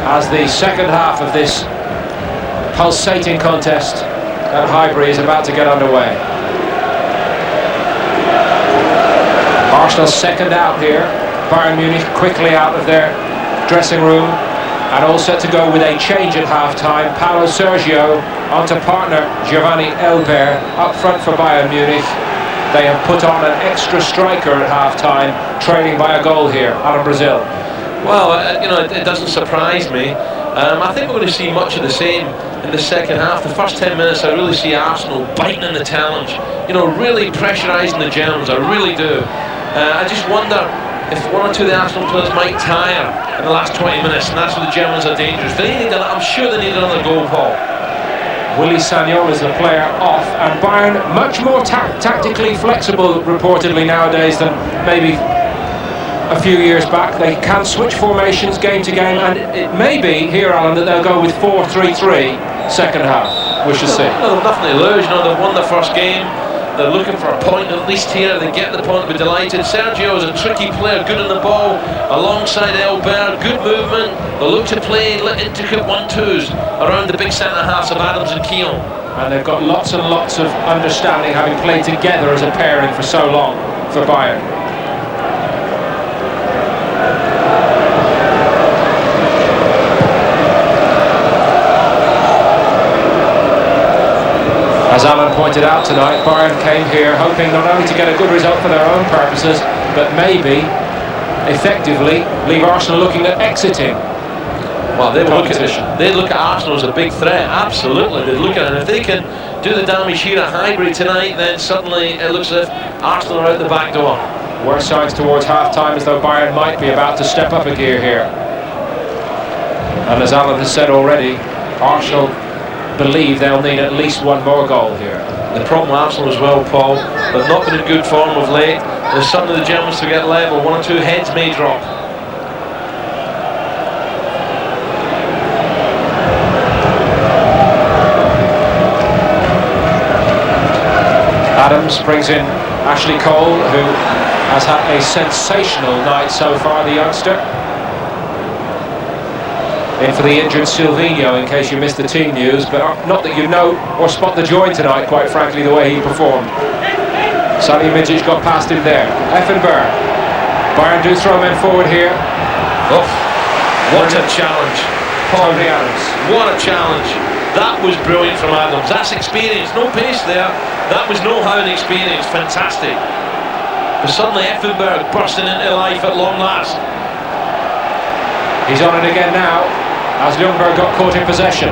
as the second half of this pulsating contest at Highbury is about to get underway. Arsenal second out here. Bayern Munich quickly out of their dressing room and all set to go with a change at half-time. Paulo Sergio onto partner Giovanni Elber up front for Bayern Munich. They have put on an extra striker at half-time, trailing by a goal here out of Brazil. Well, you know, it doesn't surprise me. I think we're going to see much of the same in the second half. The first 10 minutes, I really see Arsenal biting in the challenge. You know, really pressurising the Germans. I really do. I just wonder if one or two of the Arsenal players might tire in the last 20 minutes, and that's where the Germans are dangerous. I'm sure they need another goal, Paul. Willy Sagnol is the player off, and Bayern much more tactically flexible reportedly nowadays than maybe a few years back. They can switch formations game to game, and it may be here, Alan, that they'll go with 4-3-3 second half. We shall see. No, they've nothing to lose. You know, they've won the first game. They're looking for a point at least here. They get the point, be delighted. Sergio is a tricky player, good on the ball, alongside Elber, good movement. They look to play intricate 1-2s around the big centre halves of Adams and Keown. And they've got lots and lots of understanding, having played together as a pairing for so long for Bayern. As Alan pointed out tonight, Bayern came here hoping not only to get a good result for their own purposes, but maybe, effectively, leave Arsenal looking at exiting. Well, they look at Arsenal as a big threat, absolutely. They look at it, and if they can do the damage here at Highbury tonight, then suddenly it looks as if Arsenal are out the back door. Worse signs towards half-time, as though Bayern might be about to step up a gear here. And as Alan has said already, Arsenal believe they'll need at least one more goal here. The problem with Arsenal as well, Paul, they've not been in good form of late. There's something the Germans to get level, one or two heads may drop. Adams brings in Ashley Cole, who has had a sensational night so far, the youngster. In for the injured Silvinho, in case you missed the team news, but not that you know or spot the joy tonight, quite frankly, the way he performed. Salihamidzic got past him there. Effenberg. Bayern do throw men forward here. Oh, what a challenge. Tony Adams. What a challenge. That was brilliant from Adams. That's experience, no pace there. That was know-how and experience, fantastic. But suddenly Effenberg bursting into life at long last. He's on it again now, as Ljungberg got caught in possession.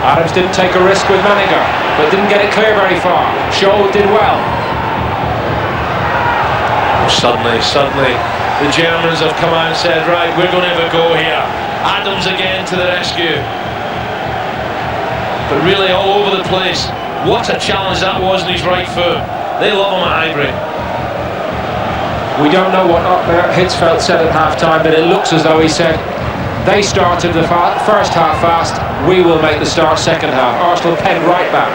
Adams didn't take a risk with Maniger, but didn't get it clear very far. Scholl did well. Suddenly, the Germans have come out and said, right, we're going to have a go here. Adams again to the rescue. But really all over the place. What a challenge that was in his right foot. They love him at Highbury. We don't know what Hitzfeld said at half-time, but it looks as though he said, they started the first half fast, we will make the start second half. Arsenal penned right back.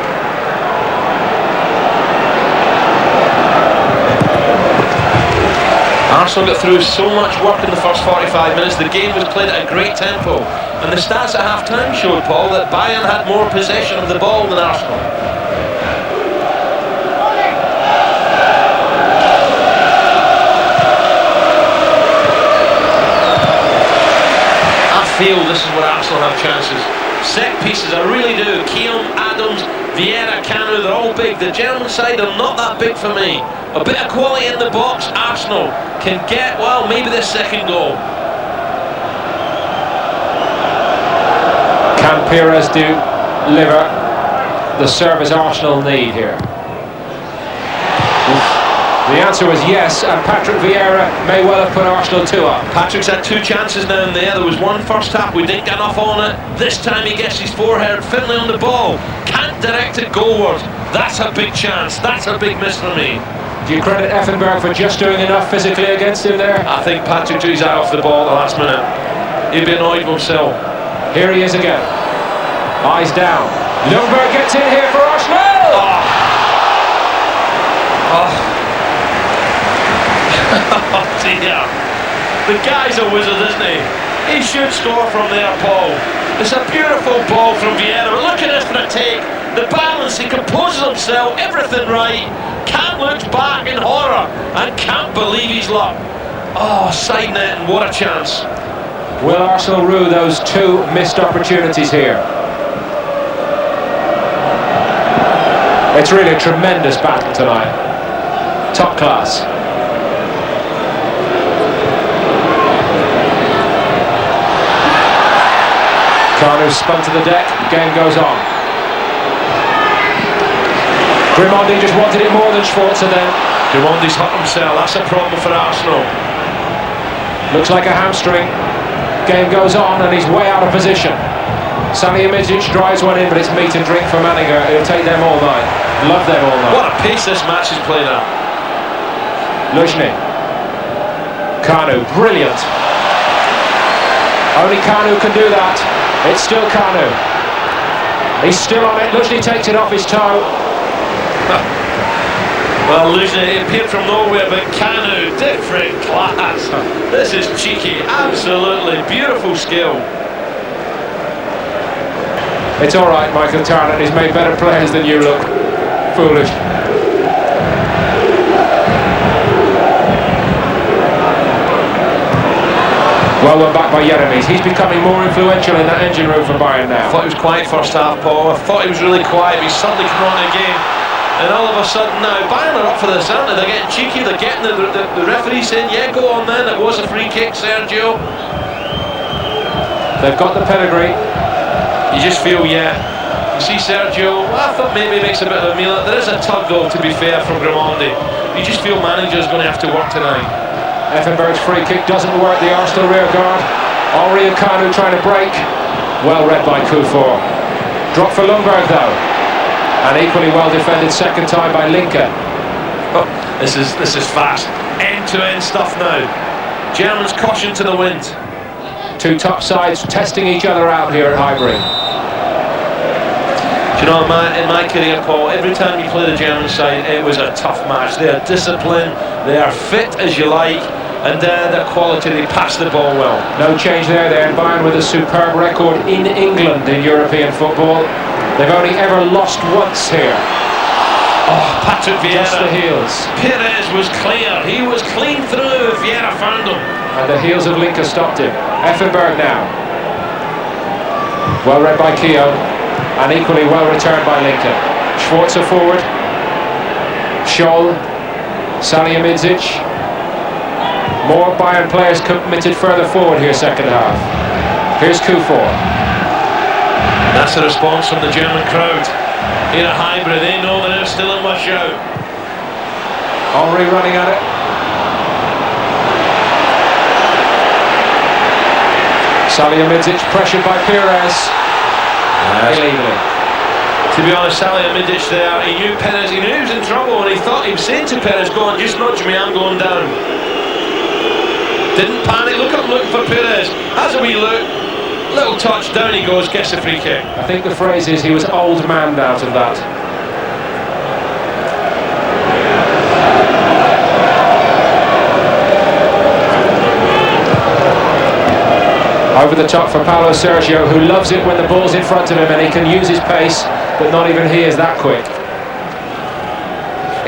Arsenal got through so much work in the first 45 minutes. The game was played at a great tempo. And the stats at half-time showed, Paul, that Bayern had more possession of the ball than Arsenal. I feel this is where Arsenal have chances. Set pieces, I really do. Keown, Adams, Vieira, Kanu, they're all big. The German side are not that big for me. A bit of quality in the box, Arsenal can get, well, maybe the second goal. Can Pires deliver the service Arsenal need here? The answer was yes, and Patrick Vieira may well have put Arsenal 2 up. Patrick's had 2 chances now and there. There was one first half, we didn't get enough on it. This time he gets his forehead firmly on the ball. Can't direct it goalwards. That's a big chance. That's a big miss for me. Do you credit Effenberg for just doing enough physically against him there? I think Patrick drew his eye off the ball at the last minute. He'd be annoyed with himself. Here he is again. Eyes down. Ljungberg gets in here for Arsenal! Oh dear. The guy's a wizard, isn't he? He should score from there, Paul. It's a beautiful ball from Vieira. Look at this for a take. The balance, he composes himself, everything right. Can't look back in horror and can't believe his luck. Oh, side net, and what a chance. Will Arsenal rue those 2 missed opportunities here? It's really a tremendous battle tonight. Top class. Kanu spun to the deck, game goes on. Grimondi just wanted it more than Schwarzer then. Grimondi's hurt himself, that's a problem for Arsenal. Looks like a hamstring. Game goes on and he's way out of position. Salihamidzic drives one in, but it's meat and drink for Manninger. He'll take them all night. Love them all night. What a pace this match is playing at. Luzhny. Kanu, brilliant. Only Kanu can do that. It's still Kanu. He's still on it. Luzhny takes it off his toe. Well, Luzhny appeared from nowhere, but Kanu, different class. This is cheeky, absolutely beautiful skill. It's all right, Michael Tarrant. He's made better players than you look. Foolish. Well done back by Jeremies. He's becoming more influential in that engine room for Bayern now. I thought he was quiet first half, Paul. I thought he was really quiet, but he's suddenly come on again. And all of a sudden now, Bayern are up for this, aren't they? They're getting cheeky, they're getting the referee saying, yeah, go on then, it was a free kick, Sergio. They've got the pedigree. You just feel, yeah. You see Sergio, well, I thought maybe he makes a bit of a meal. There is a tug though, to be fair, from Grimondi. You just feel manager's going to have to work tonight. Effenberg's free kick doesn't work, the Arsenal rear guard. Henry and Kanu trying to break. Well read by Kufor. Drop for Lundberg though. And equally well defended second time by Linke. Oh, this is fast. End-to-end stuff now. Germans caution to the wind. Two top sides testing each other out here at Highbury. Do you know, in my career, Paul, every time you play the German side, it was a tough match. They are disciplined, they are fit as you like, and their quality, they pass the ball well. No change there then. Bayern with a superb record in England in European football. They've only ever lost once here. Oh, Patrick Vieira. Just the heels. Perez was clear. He was clean through. Vieira found him. And the heels of Linke stopped him. Effenberg now. Well read by Keogh. And equally well returned by Linke. Schwarzer forward. Scholl. Salihamidzic. More Bayern players committed further forward here second half. Here's Kufor. That's the response from the German crowd. Here at Highbury, they know that they're still in my show. Henry running at it. Salihamidzic pressured by Perez. Illegally. To be honest, Salihamidzic there, he knew Perez, he knew he was in trouble, and he thought he was saying to Perez, go on, just nudge me, I'm going down. Didn't panic, look up looking for Perez. Has a wee look. Little touch, down he goes, gets a free kick. I think the phrase is he was old man out of that. Over the top for Paulo Sergio, who loves it when the ball's in front of him and he can use his pace, but not even he is that quick.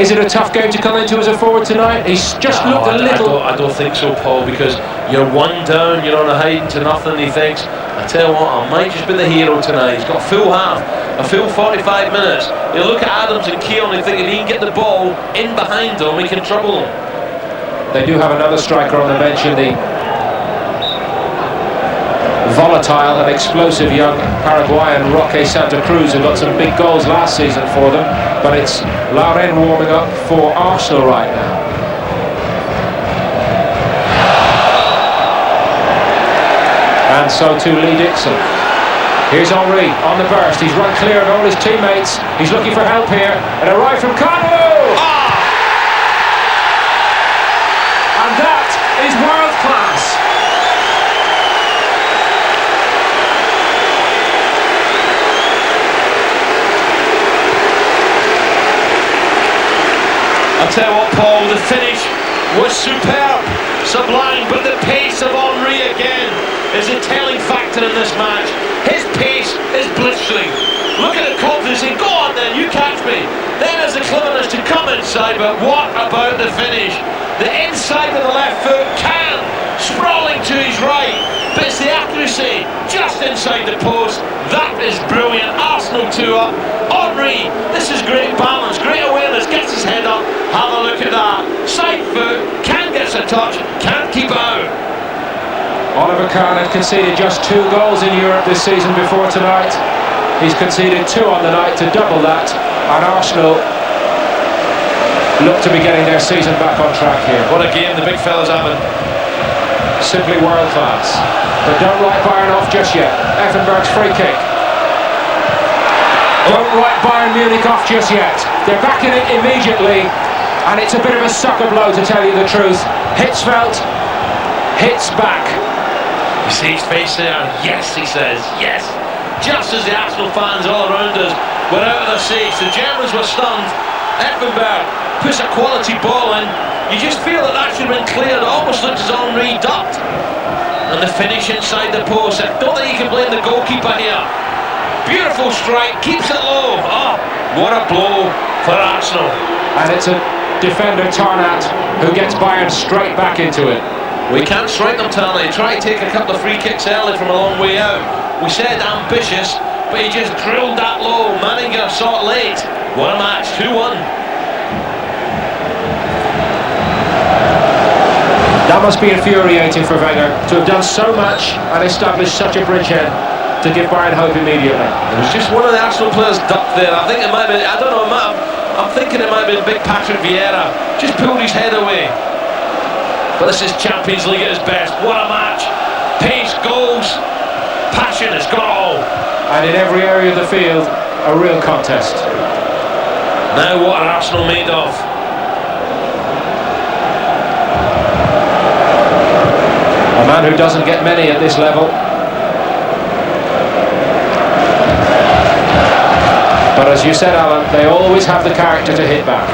Is it a tough game to come into as a forward tonight? He's just looked a little... I don't think so, Paul, because you're one down, you're on a hiding to nothing. He thinks, I tell you what, I might just be the hero tonight. He's got a full half, a full 45 minutes. You look at Adams and Keown and think if he can get the ball in behind him, he can trouble him. They do have another striker on the bench in the volatile and explosive young Paraguayan Roque Santa Cruz, who got some big goals last season for them, but it's Lauren warming up for Arsenal right now. And so too Lee Dixon. Here's Henry on the burst. He's run clear of all his teammates. He's looking for help here. And a right from Kanu! And that is world class. I'll tell you what, Paul, the finish was superb, sublime, but the pace of Henry again is a telling factor in this match. His pace is blistering. Look at the confidence, go on then, you catch me. Then there's the cleverness to come inside, but what about the finish? The inside of the left foot, Can sprawling to his right, but it's the accuracy, just inside the post. That is brilliant. Arsenal 2 up. Henry, this is great balance, great awareness, gets his head up. Have a look at that. Side foot, can't get a touch, can't keep out. Oliver Kahn had conceded just 2 goals in Europe this season before tonight. He's conceded 2 on the night to double that, and Arsenal look to be getting their season back on track here. What a game the big fella's having. Simply world class. But don't write Bayern off just yet. Effenberg's free kick. Don't write Bayern Munich off just yet. They're back in it immediately, and it's a bit of a sucker blow, to tell you the truth. Hits felt, hits back. You see his face there? Yes, he says, yes. Just as the Arsenal fans all around us were out of their seats, the Germans were stunned. Effenberg puts a quality ball in. You just feel that should have been cleared. It almost looks as Henry ducked. And the finish inside the post. I don't think you can blame the goalkeeper here. Beautiful strike, keeps it low. Oh, what a blow for Arsenal. And it's a defender, Tarnat, who gets Bayern straight back into it. We can't strike them, Tarnat. He tried to take a couple of free kicks early from a long way out. We said ambitious, but he just drilled that low. Manninger saw it late. What a match, 2-1. That must be infuriating for Wenger to have done so much and established such a bridgehead to give Bayern hope immediately. It was just one of the Arsenal players ducked there. I think it might have been, I don't know, I'm thinking it might have been big Patrick Vieira. Just pulled his head away. But this is Champions League at its best. What a match. Pace, goals, passion, it's got it all. And in every area of the field, a real contest. Now what are Arsenal made of? A man who doesn't get many at this level. But as you said, Alan, they always have the character to hit back.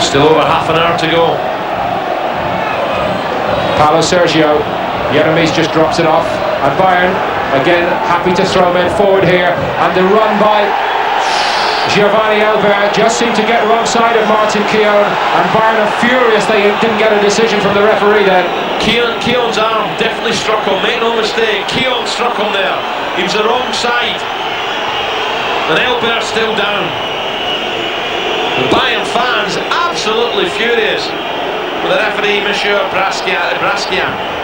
Still over half an hour to go. Paulo Sergio, Jeremies just drops it off. And Bayern, again, happy to throw men forward here. And the run by Giovanni Elber just seemed to get wrong side of Martin Keown, and Bayern are furious they didn't get a decision from the referee then. Keown's arm definitely struck him, make no mistake. Keown struck him there. He was the wrong side. And Elber's still down. The Bayern fans absolutely furious with the referee, Monsieur Braskia.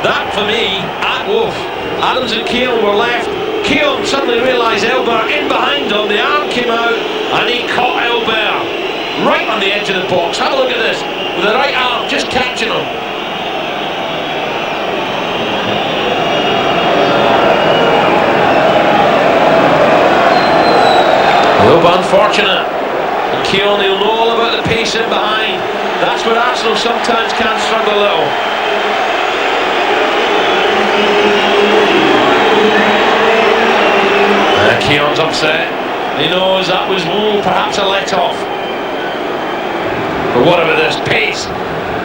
That for me, at Wolf. Adams and Keown were left. Keown suddenly realised Elber in behind him, the arm came out and he caught Elber right on the edge of the box. Have a look at this, with the right arm just catching him. A little bit unfortunate. And Keown, he'll know all about the pace in behind. That's where Arsenal sometimes can struggle a little. Keown's upset. He knows that was perhaps a let-off. But what about this pace?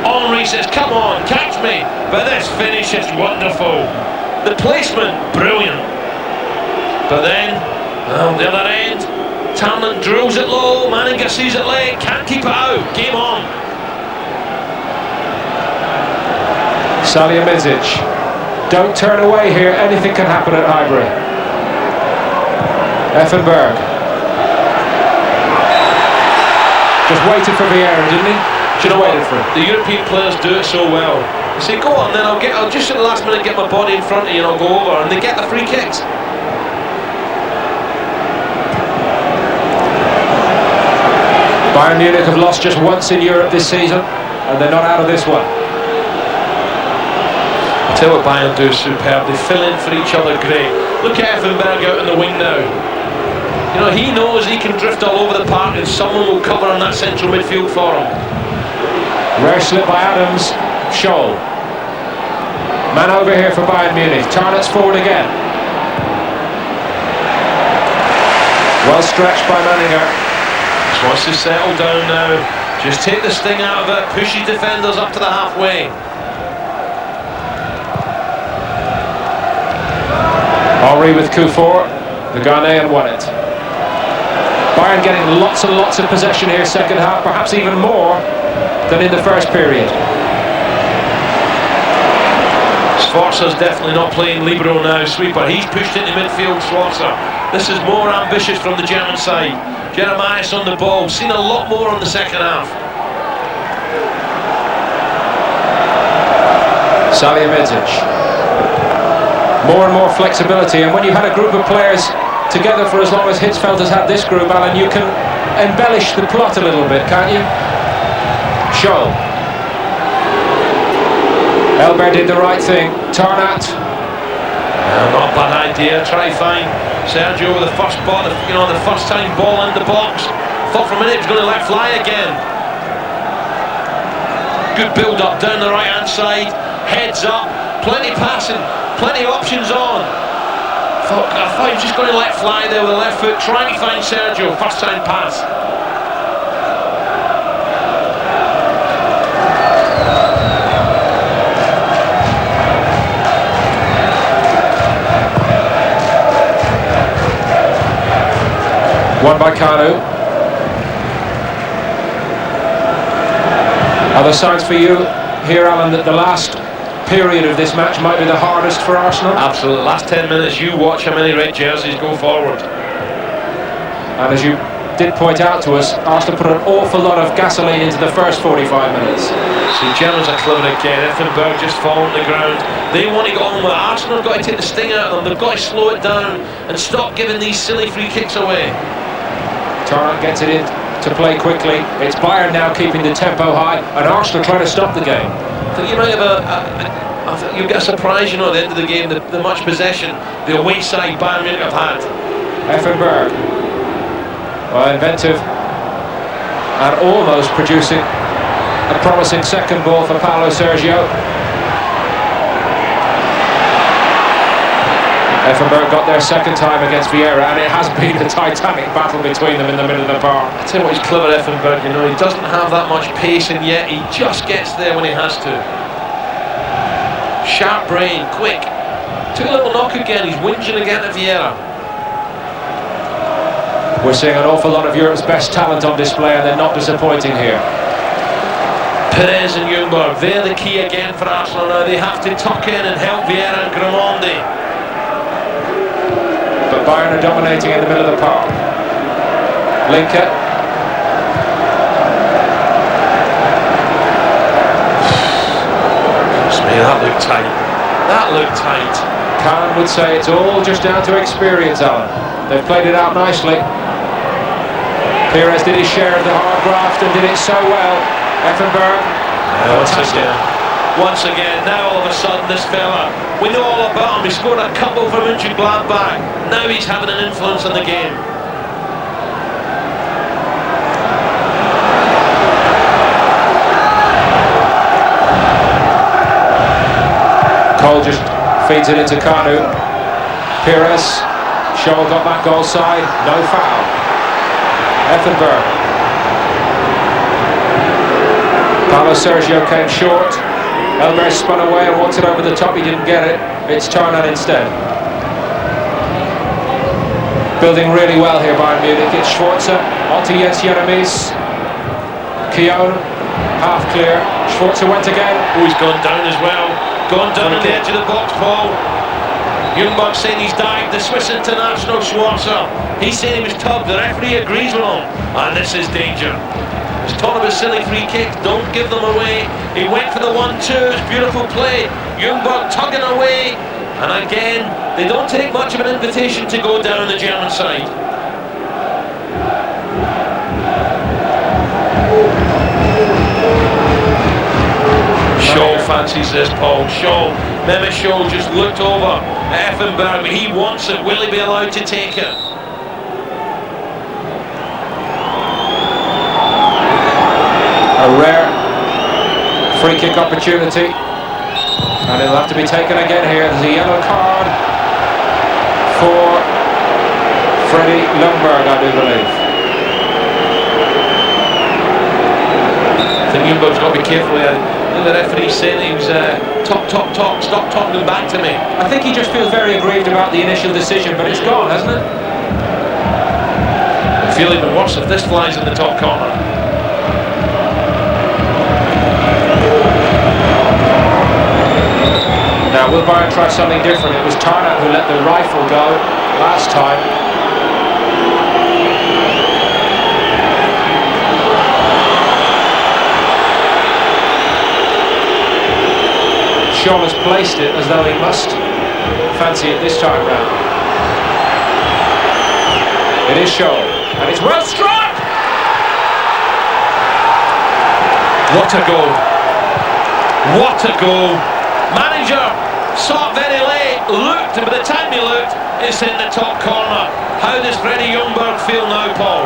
Henry says, come on, catch me. But this finish is wonderful. The placement, brilliant. But then, on the other end, Tarnat drills it low, Manninger sees it late, can't keep it out. Game on. Salihamidzic, don't turn away here, anything can happen at Highbury. Effenberg just waited for Vieira, didn't he? Should have waited for it. The European players do it so well. They say, go on then, I'll just at the last minute get my body in front of you and I'll go over, and they get the free kicks. Bayern Munich have lost just once in Europe this season, and they're not out of this one. I tell you what Bayern do is superb. They fill in for each other great. Look at Effenberg out in the wing now. You know, he knows he can drift all over the park and someone will cover on that central midfield for him. Rare slip by Adams. Scholl. Man over here for Bayern Munich. Tarnat's forward again. Well stretched by Manninger. Just wants to settle down now. Just take the sting out of it. Push his defenders up to the halfway. Henry with coup four. The Ghanaian won it. Bayern getting lots and lots of possession here second half, perhaps even more than in the first period. It's Schwarzer's definitely not playing libero now, sweeper. He's pushed into midfield, Schwarzer. This is more ambitious from the German side. Jeremias on the ball, seen a lot more on the second half. Salihamidzic. More and more flexibility, and when you had a group of players together for as long as Hitzfeld has had this group, Alan, you can embellish the plot a little bit, can't you? Scholl. Elber did the right thing. Tarnat. Not a bad idea. Try to find Sergio with the first ball, the first time ball in the box. Thought for a minute he was going to let fly again. Good build up down the right hand side. Heads up. Plenty passing. Plenty of options on. I thought he was just going to let fly there with the left foot, trying to find Sergio. First time pass. One by Kanu. Other signs for you here, Alan, that the last period of this match might be the hardest for Arsenal? Absolutely. Last 10 minutes, you watch how many red jerseys go forward. And as you did point out to us, Arsenal put an awful lot of gasoline into the first 45 minutes. See, Germans are clever again. Effenberg just falling on the ground. They want to go on with it. Arsenal have got to take the sting out of them. They've got to slow it down and stop giving these silly free kicks away. Tarrant gets it in to play quickly. It's Bayern now keeping the tempo high, and Arsenal trying to stop the game. I think you might have you'll get a surprise, at the end of the game, the much possession the away side Bayern Munich have had. Effenberg, well, inventive and almost producing a promising second ball for Paulo Sergio. Effenberg got there second time against Vieira, and it has been a titanic battle between them in the middle of the park. I tell you what, he's clever, Effenberg. He doesn't have that much pace, and yet he just gets there when he has to. Sharp brain, quick. Took a little knock again. He's whinging again at Vieira. We're seeing an awful lot of Europe's best talent on display, and they're not disappointing here. Perez and Ljungberg, they're the key again for Arsenal now. They have to tuck in and help Vieira and Gramondi. But Bayern are dominating in the middle of the park. Linke. That looked tight. That looked tight. Kahn would say it's all just down to experience, Alan. They've played it out nicely. Perez did his share of the hard graft and did it so well. Effenberg. Once again, now all of a sudden this fella, we know all about him. He scored a couple for Mönchengladbach. Now he's having an influence on the game. Cole just feeds it into Kanu. Perez. Scholl got that goal side. No foul. Effenberg. Paulo Sergio came short. Elber spun away and wants it over the top. He didn't get it. It's Tarnan instead. Building really well here, Bayern Munich. It's Schwarzer onto Jens Jeremies. Keown, half clear. Schwarzer went again. Oh, he's gone down as well. Gone down on the edge of the box, Paul. Ljungberg saying he's dived. The Swiss international Schwarzer. He's saying he was tugged. The referee agrees with him. And this is danger. It's taught of a silly free kick. Don't give them away. He went for the 1-2. It's beautiful play. Ljungberg tugging away. And again, they don't take much of an invitation to go down the German side. Scholl fancies this, Paul. Mehmet Scholl just looked over at Effenberg, but he wants it. Will he be allowed to take it? A rare free kick opportunity, and it'll have to be taken again here. There's a yellow card for Freddie Ljungberg, I do believe. I think Ljungberg's got to be careful here. The referee saying he was talk, stop talking back to me. I think he just feels very aggrieved about the initial decision, but it's gone, hasn't it? I feel even worse if this flies in the top corner. Now, will Bayern try something different. It was Tarnack who let the rifle go last time. Scholl has placed it as though he must fancy it this time round. It is Scholl, and it's well struck! What a goal! What a goal! Manager saw it very late, looked, and by the time he looked, it's in the top corner. How does Freddie Ljungberg feel now, Paul?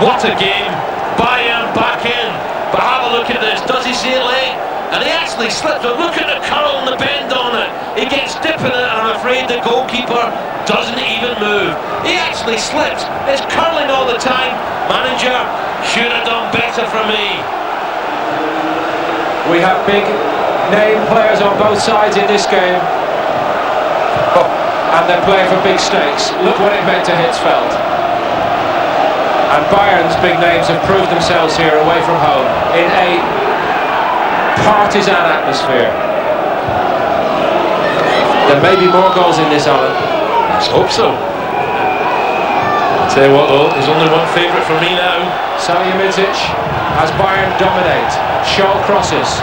What a game! Bayern back in. But have a look at this. Does he see it late? And he actually slipped it. Look at the curl and the bend on it. He gets dipping it, and I'm afraid the goalkeeper doesn't even move. He actually slips. It's curling all the time. Manager should have done better for me. We have big name players on both sides in this game. And they're playing for big stakes. Look what it meant to Hitzfeld. And Bayern's big names have proved themselves here away from home in a partisan atmosphere. There may be more goals in this, Alan. Let's hope so. I'll tell you what though, there's only one favourite for me now. Salihamidzic as Bayern dominate. Scholl crosses.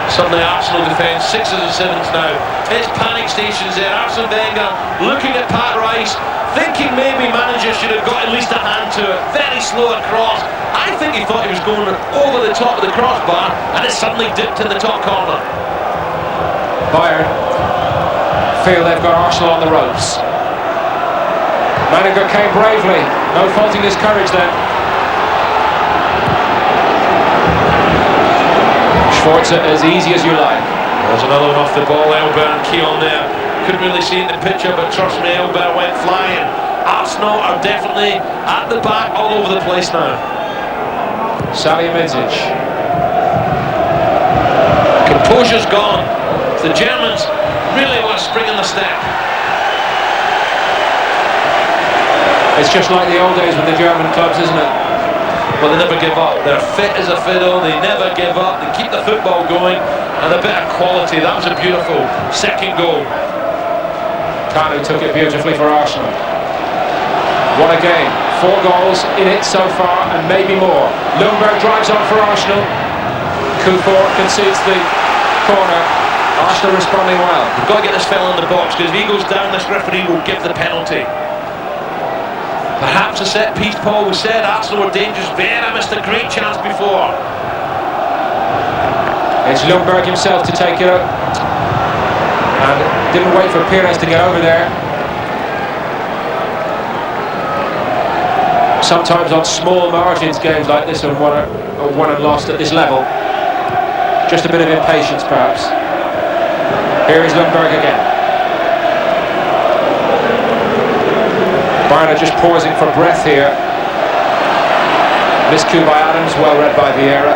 Suddenly Arsenal defence, 6s and 7s now. It's panic stations there. Arsene Wenger looking at Pat Rice, thinking maybe manager should have got at least a hand to it. Very slow across. I think he thought he was going over the top of the crossbar, and it suddenly dipped in the top corner. Bayern feel they've got Arsenal on the ropes. Manager came bravely, no faulting his courage then. Schwarzer as easy as you like. There's another one off the ball. Elber and Keown there. Couldn't really see it in the picture, but trust me, Elber went flying. Arsenal are definitely at the back, all over the place now. Salihamidzic. Composure's gone. The Germans really were springing the step. It's just like the old days with the German clubs, isn't it? But they never give up. They're fit as a fiddle. They never give up. They keep the football going, and a bit of quality. That was a beautiful second goal. Kanu took it beautifully for Arsenal. What a game. 4 goals in it so far, and maybe more. Ljungberg drives on for Arsenal. Kufor concedes the corner. Arsenal responding well. We've got to get this fella in the box, because if he goes down, this referee will give the penalty. Perhaps a set piece, Paul. We said Arsenal were dangerous. Vera missed a great chance before. It's Ljungberg himself to take it out. And didn't wait for Pires to get over there. Sometimes on small margins, games like this are won and lost at this level. Just a bit of impatience, perhaps. Here is Ljungberg again. Bayern are just pausing for breath here. Miscue by Adams, well read by Vieira.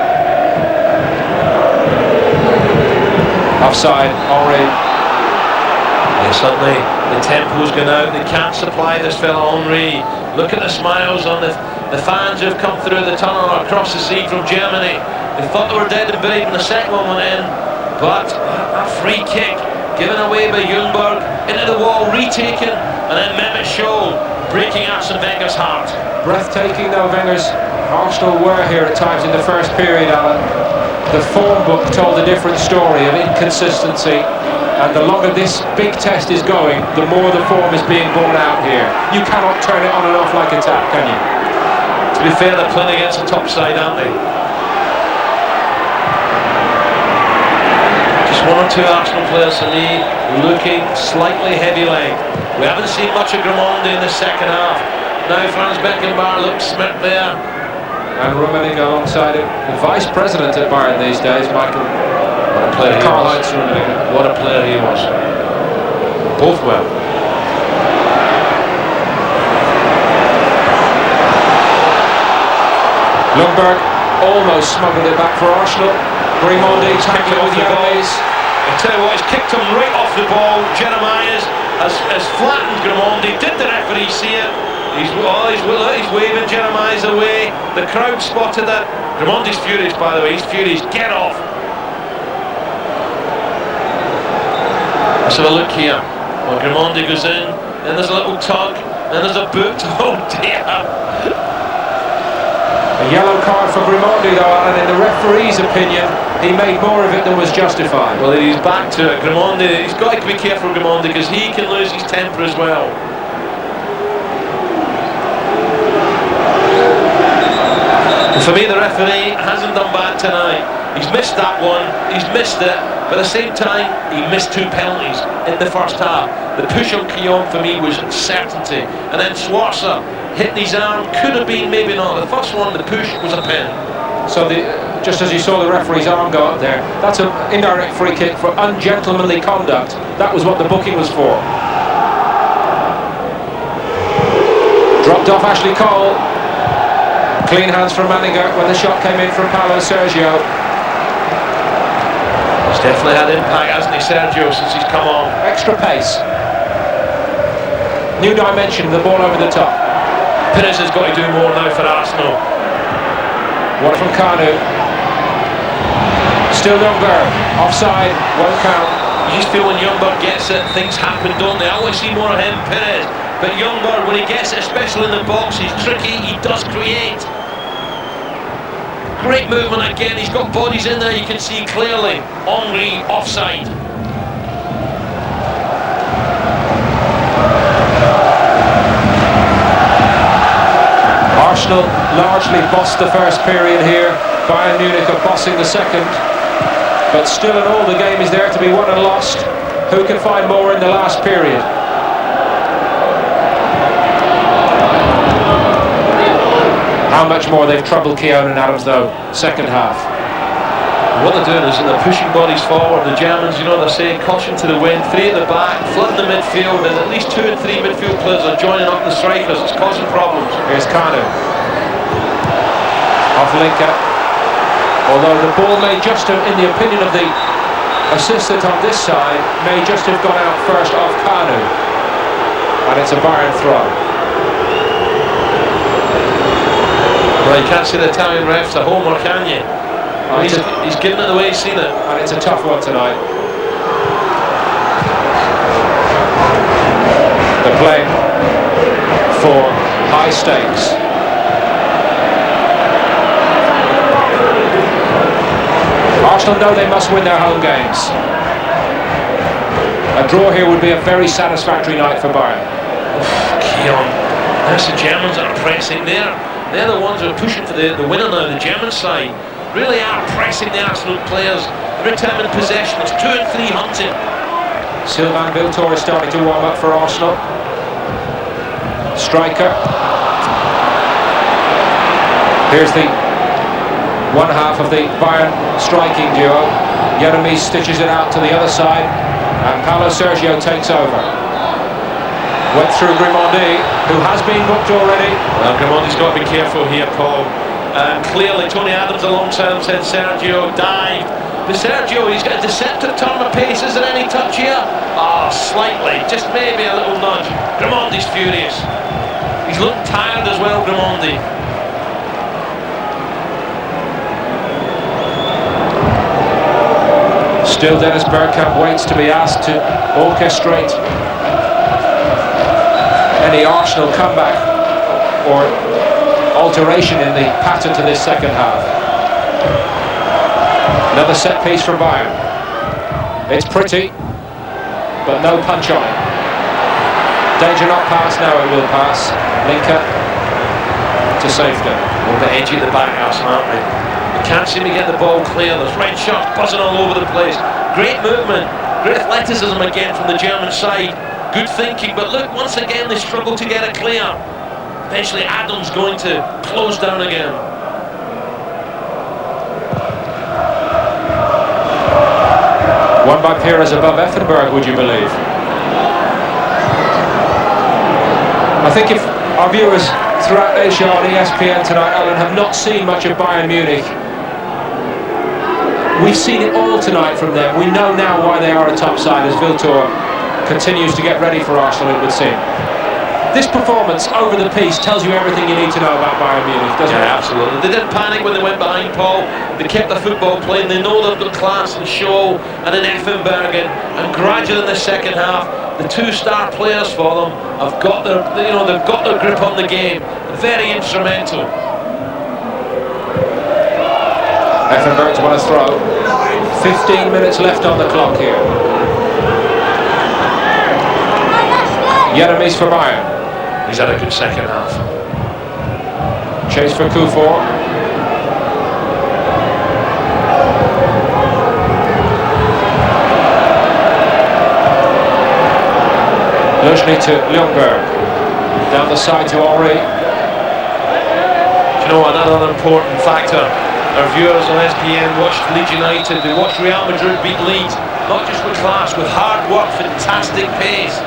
Offside, Henry. Yeah, suddenly the tempo's gone out. They can't supply this fella Henry. Look at the smiles on the fans who've come through the tunnel across the sea from Germany. They thought they were dead and buried when the second one went in, but a free kick given away by Ljungberg into the wall, retaken, and then Mehmet Scholl breaking Arsene Wenger's heart. Breathtaking though Wenger's Arsenal were here at times in the first period, Alan. The form book told a different story of inconsistency, and the longer this big test is going, the more the form is being borne out here. You cannot turn it on and off like a tap, can you? To be fair, they're playing against the top side, aren't they? Just 1 or 2 Arsenal players for me looking slightly heavy-legged. We haven't seen much of Grimaldi in the second half. Now Franz Beckenbauer looks smirked there. And Rummenigge alongside him. The vice president at Bayern these days, Michael. What a player he was. Rummenigge. What a player he was. Both well. Ljungberg almost smuggled it back for Arsenal. Grimaldi tackling with the eyes. I tell you what, he's kicked him right off the ball. Jeremiah's has flattened Grimaldi. Did the referee see it? He's waving Jeremiah's away. The crowd spotted it. Grimaldi's furious, by the way. He's furious. Get off. Let's have a look here. Well, Grimondi goes in, then there's a little tug, then there's a boot. Oh dear! A yellow card for Grimondi though, and in the referee's opinion, he made more of it than was justified. Well, he's back to it. Grimondi, he's got to be careful, Grimondi, because he can lose his temper as well. And for me, the referee hasn't done bad tonight. He's missed that one, he's missed it, but at the same time, he missed 2 penalties in the first half. The push on Keown for me was certainty, and then Schwarzer hitting his arm, could have been, maybe not. The first one, the push, was a pen. So just as you saw the referee's arm go up there, that's an indirect free kick for ungentlemanly conduct. That was what the booking was for. Dropped off Ashley Cole. Clean hands from Manninger when the shot came in from Paulo Sergio. He's definitely had impact, hasn't he, Sergio, since he's come on. Extra pace. New dimension, the ball over the top. Perez has got to do more now for Arsenal. One from Kanu. Still Youngberg. Offside, won't count. You just feel when Youngberg gets it, things happen, don't they? I want to see more of him, Perez. But Youngberg, when he gets it, especially in the box, he's tricky, he does create. Great movement again, he's got bodies in there, you can see clearly. Henry, offside. Arsenal largely bossed the first period here. Bayern Munich are bossing the second. But still in all, the game is there to be won and lost. Who can find more in the last period? How much more they've troubled Keown and Adams though, second half. What they're doing is they're pushing bodies forward. The Germans, you know, they're saying caution to the wind, 3 at the back, flooding the midfield, and at least 2 and 3 midfield players are joining up the strikers. It's causing problems. Here's Kanu. Off Linker. Although the ball may just have, in the opinion of the assistant on this side, may just have gone out first off Kanu. And it's a Bayern throw. Well, you can't see the Italian refs at home, or can you? He's giving it the way he's seen it. And it's a tough one tonight. They're playing for high stakes. Arsenal know they must win their home games. A draw here would be a very satisfactory night for Bayern. Keown, that's the Germans that are pressing there. They're the ones who are pushing for the winner now, the German side. Really are pressing the Arsenal players. Every time in possession, it's 2 and 3 hunting. Sylvain Wiltor is starting to warm up for Arsenal. Striker. Here's the one half of the Bayern striking duo. Jeremy stitches it out to the other side, and Paulo Sergio takes over. Went through Grimondi, who has been booked already. Well, Grimondi's got to be careful here, Paul. Clearly, Tony Adams alongside him said Sergio dived. But Sergio, he's got a deceptive turn of pace. Is there any touch here? Oh, slightly, just maybe a little nudge. Grimondi's furious. He's looking tired as well, Grimondi. Still Dennis Bergkamp waits to be asked to orchestrate any Arsenal comeback or alteration in the pattern to this second half. Another set piece from Bayern. It's pretty, but no punch on it. Danger not pass, now it will pass. Linker to safety. A little bit edgy at the back, Arsenal, aren't they? You can't seem to get the ball clear. There's red shots buzzing all over the place. Great movement, great athleticism again from the German side. Good thinking, but look, once again they struggle to get it clear. Eventually Adams going to close down again. Won by Perez above Effenberg, would you believe? I think if our viewers throughout Asia on ESPN tonight, Alan, have not seen much of Bayern Munich, we've seen it all tonight from them. We know now why they are a top side as Wiltor continues to get ready for Arsenal, it would seem. This performance over the piece tells you everything you need to know about Bayern Munich, doesn't it? Absolutely. They didn't panic when they went behind, Paul. They kept the football playing. They know they've got class and show and an Effenbergen. And gradually in the second half, the two-star players for them have got their, they've got their grip on the game. Very instrumental. Effenberg's won a throw. 15 minutes left on the clock here. Jeremies for Bayern. He's had a good second half. Chase for Kufor. Luzhny to Ljungberg. Down the side to Henry. You know, another important factor. Our viewers on SPN watched Leeds United, they watched Real Madrid beat Leeds, not just with class, with hard work, fantastic pace.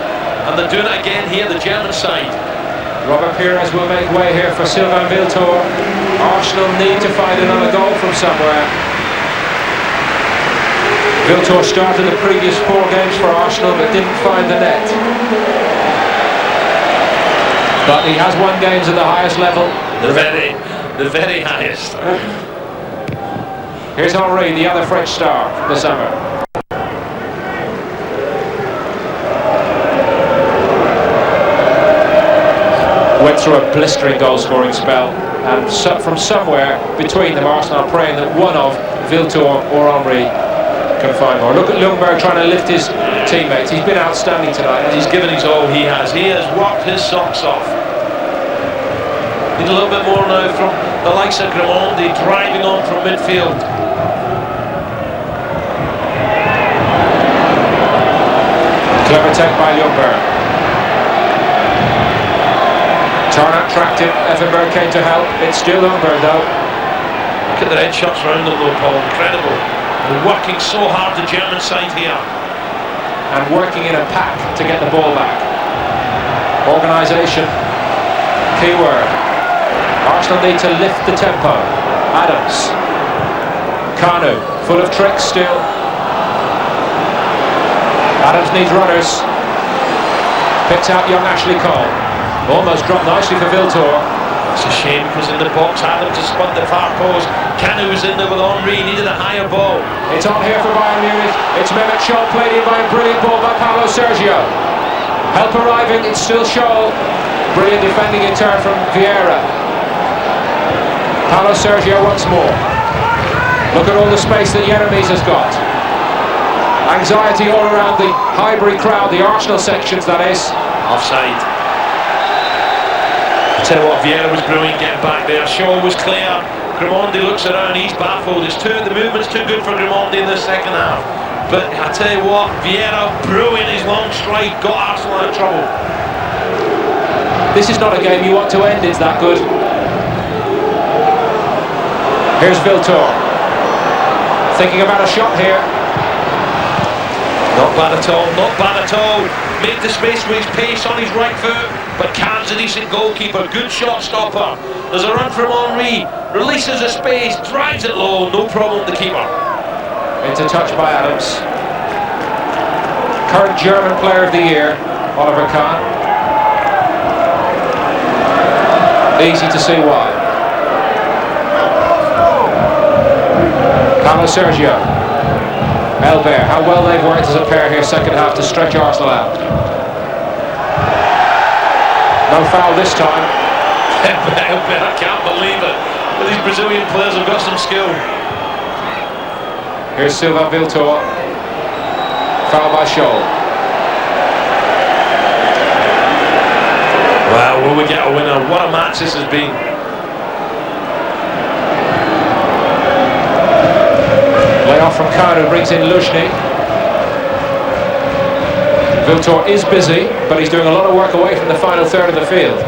And they're doing it again here, the German side. Robert Pires will make way here for Sylvain Wiltord. Arsenal need to find another goal from somewhere. Wiltord started the previous 4 games for Arsenal but didn't find the net. But he has won games at the highest level. The very highest. Here's Henry, the other French star this summer. Went through a blistering goal-scoring spell, and from somewhere between them, Arsenal are praying that one of Wiltord or Henry can find more. Look at Ljungberg trying to lift his teammates. He's been outstanding tonight. He's given his all. He has worked his socks off. Need a little bit more now from the likes of Grimaldi driving on from midfield. Clever take by Ljungberg. Tarnat tracked it, Effenberg came to help. It's still Ljungberg though. Look at the headshots round them though, Paul, incredible. They're working so hard, the German side here. And working in a pack to get the ball back. Organisation, key word. Arsenal need to lift the tempo. Adams. Kanu, full of tricks still. Adams needs runners. Picks out young Ashley Cole. Almost dropped nicely for Wiltord. It's a shame because in the box Adams has spun the far post. Kanu was in there with Henry, needed a higher ball. It's on here for Bayern Munich. It's Mehmet Scholl played in by a brilliant ball by Paulo Sergio. Help arriving, it's still Scholl. Brilliant defending in turn from Vieira. Paulo Sergio once more. Look at all the space that Jeremies has got. Anxiety all around the Highbury crowd, the Arsenal sections that is. Offside. I tell you what, Vieira was brilliant getting back there. Shaw was clear. Grimaldi looks around, he's baffled. The movement's too good for Grimaldi in the second half. But I tell you what, Vieira, brilliant, his long strike, got Arsenal out of trouble. This is not a game you want to end, it's that good. Here's Wiltord. Thinking about a shot here. Not bad at all, not bad at all. Made the space with his pace on his right foot, but Can's a decent goalkeeper, good shot stopper. There's a run from Henry, releases the space, drives it low, no problem with the keeper. Into touch by Adams. Current German Player of the Year, Oliver Kahn. Easy to see why. Paulo Sergio. Elber, how well they've worked as a pair here second half to stretch Arsenal out. No foul this time. Elber, I can't believe it. But these Brazilian players have got some skill. Here's Sylvain Wiltord. Foul by Scholl. Well, will we get a winner? What a match this has been. Layoff from Kanu brings in Luzhny. Wiltord is busy, but he's doing a lot of work away from the final third of the field.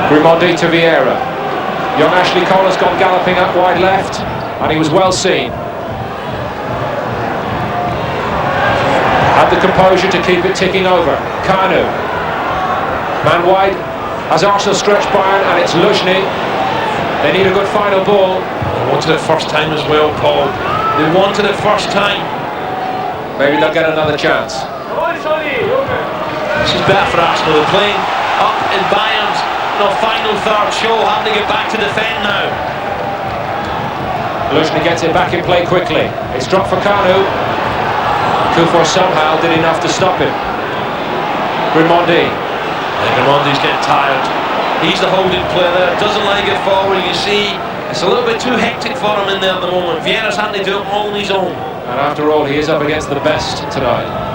Grimaldi to Vieira. Young Ashley Cole has gone galloping up wide left, and he was well seen. Had the composure to keep it ticking over. Kanu. Man wide as Arsenal stretch Bayern, and it's Luzhny. They need a good final ball. They wanted it first time as well, Paul. They wanted it first time. Maybe they'll get another chance. This is better for Arsenal. They're playing up in Bayern's final third show, having to get back to defend now. Luzhny gets it back in play quickly. It's dropped for Kanu. Kufor somehow did enough to stop him. Grimondi. Grimondi's getting tired. He's the holding player there. Doesn't like it forward. You see, it's a little bit too hectic for him in there at the moment. Vieira's having to do it all on his own. And after all, he is up against the best tonight.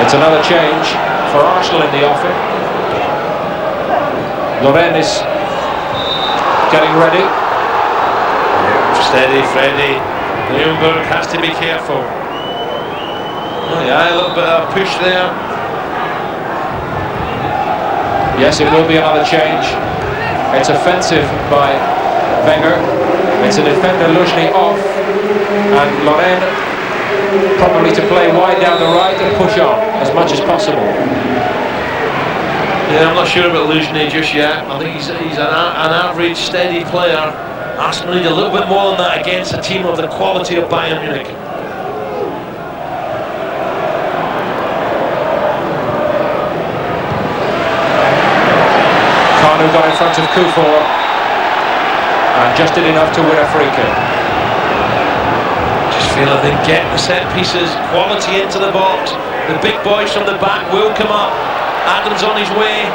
It's another change for Arsenal in the offing. Loren is getting ready. Steady, Freddy. Ljungberg has to be careful. Oh yeah, a little bit of push there. Yes, it will be another change. It's offensive by Wenger. It's a defender, Luzhny off, and Loren probably to play wide down the right and push on as much as possible. Yeah, I'm not sure about Luzhny just yet. I think he's an average, steady player. Arsenal need a little bit more than that against a team of the quality of Bayern Munich. Kanu got in front of Kufor and just did enough to win a free kick. Just feel like they get the set pieces, quality into the box. The big boys from the back will come up. Adams on his way.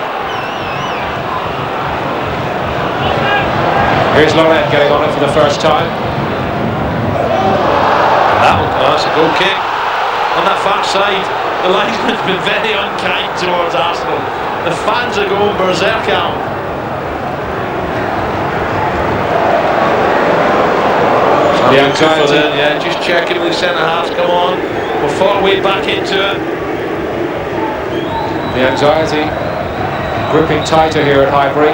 Here's Loren getting on it for the first time. That's a goal kick. On that far side, the linesman's been very unkind towards Arsenal. The fans are going berserk out. The anxiety. Yeah, just checking with the centre halves. Come on, we're fought our way back into it. The anxiety gripping tighter here at Highbury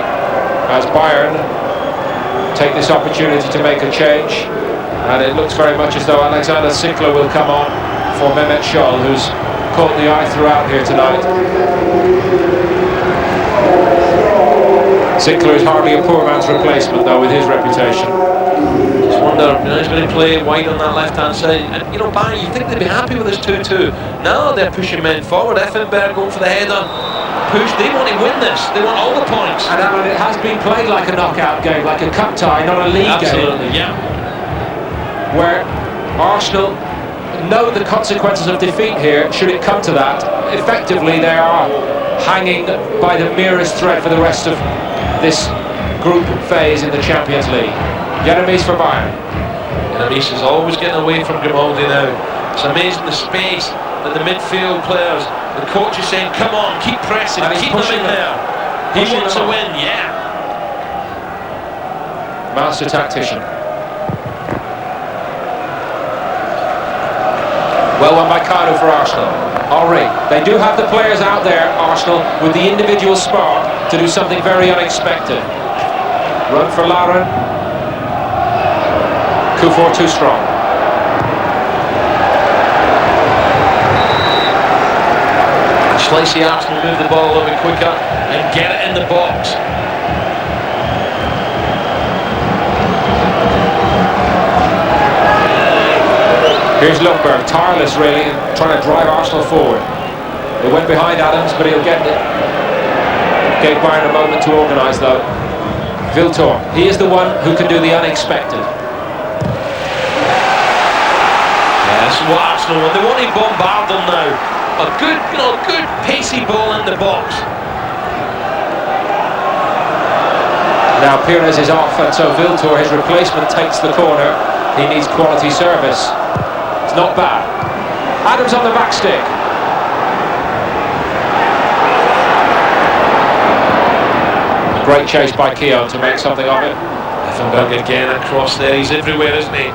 as Bayern take this opportunity to make a change, and it looks very much as though Alexander Sinkler will come on for Mehmet Scholl, who's caught the eye throughout here tonight. Sinkler is hardly a poor man's replacement though, with his reputation. Just wonder, he's going to play wide on that left-hand side, and Bayern, you think they'd be happy with this 2-2. Now they're pushing men forward. Effenberg going for the header. Push. They want to win this. They want all the points. And Alan, it has been played like a knockout game, like a cup tie, not a league Absolutely, game. yeah. Where Arsenal know the consequences of defeat here, should it come to that. Effectively, they are hanging by the merest thread for the rest of this group phase in the Champions League. Jeremies for Bayern. Jeremies is always getting away from Grimaldi now. It's amazing the space that the midfield players, the coach is saying, come on, keep pressing, keep them in there. He wants to win, yeah. Master tactician. Well won by Kanu for Arsenal. Henry. They do have the players out there, Arsenal, with the individual spark to do something very unexpected. Run for Lauren. Kufor too strong. Slicey Arsenal move the ball a little bit quicker and get it in the box. Here's Ljungberg, tireless really, and trying to drive Arsenal forward. It went behind Adams, but he'll get it. Gave Bayern a moment to organise though. Viltor, he is the one who can do the unexpected. Yeah, that's what Arsenal want. They want to bombard them now. A good, good pacey ball in the box. Now Pires is off, and so Viltor, his replacement, takes the corner. He needs quality service. It's not bad. Adams on the back stick. A great chase by Keown to make something of it. Effenberg again across there. He's everywhere, isn't he?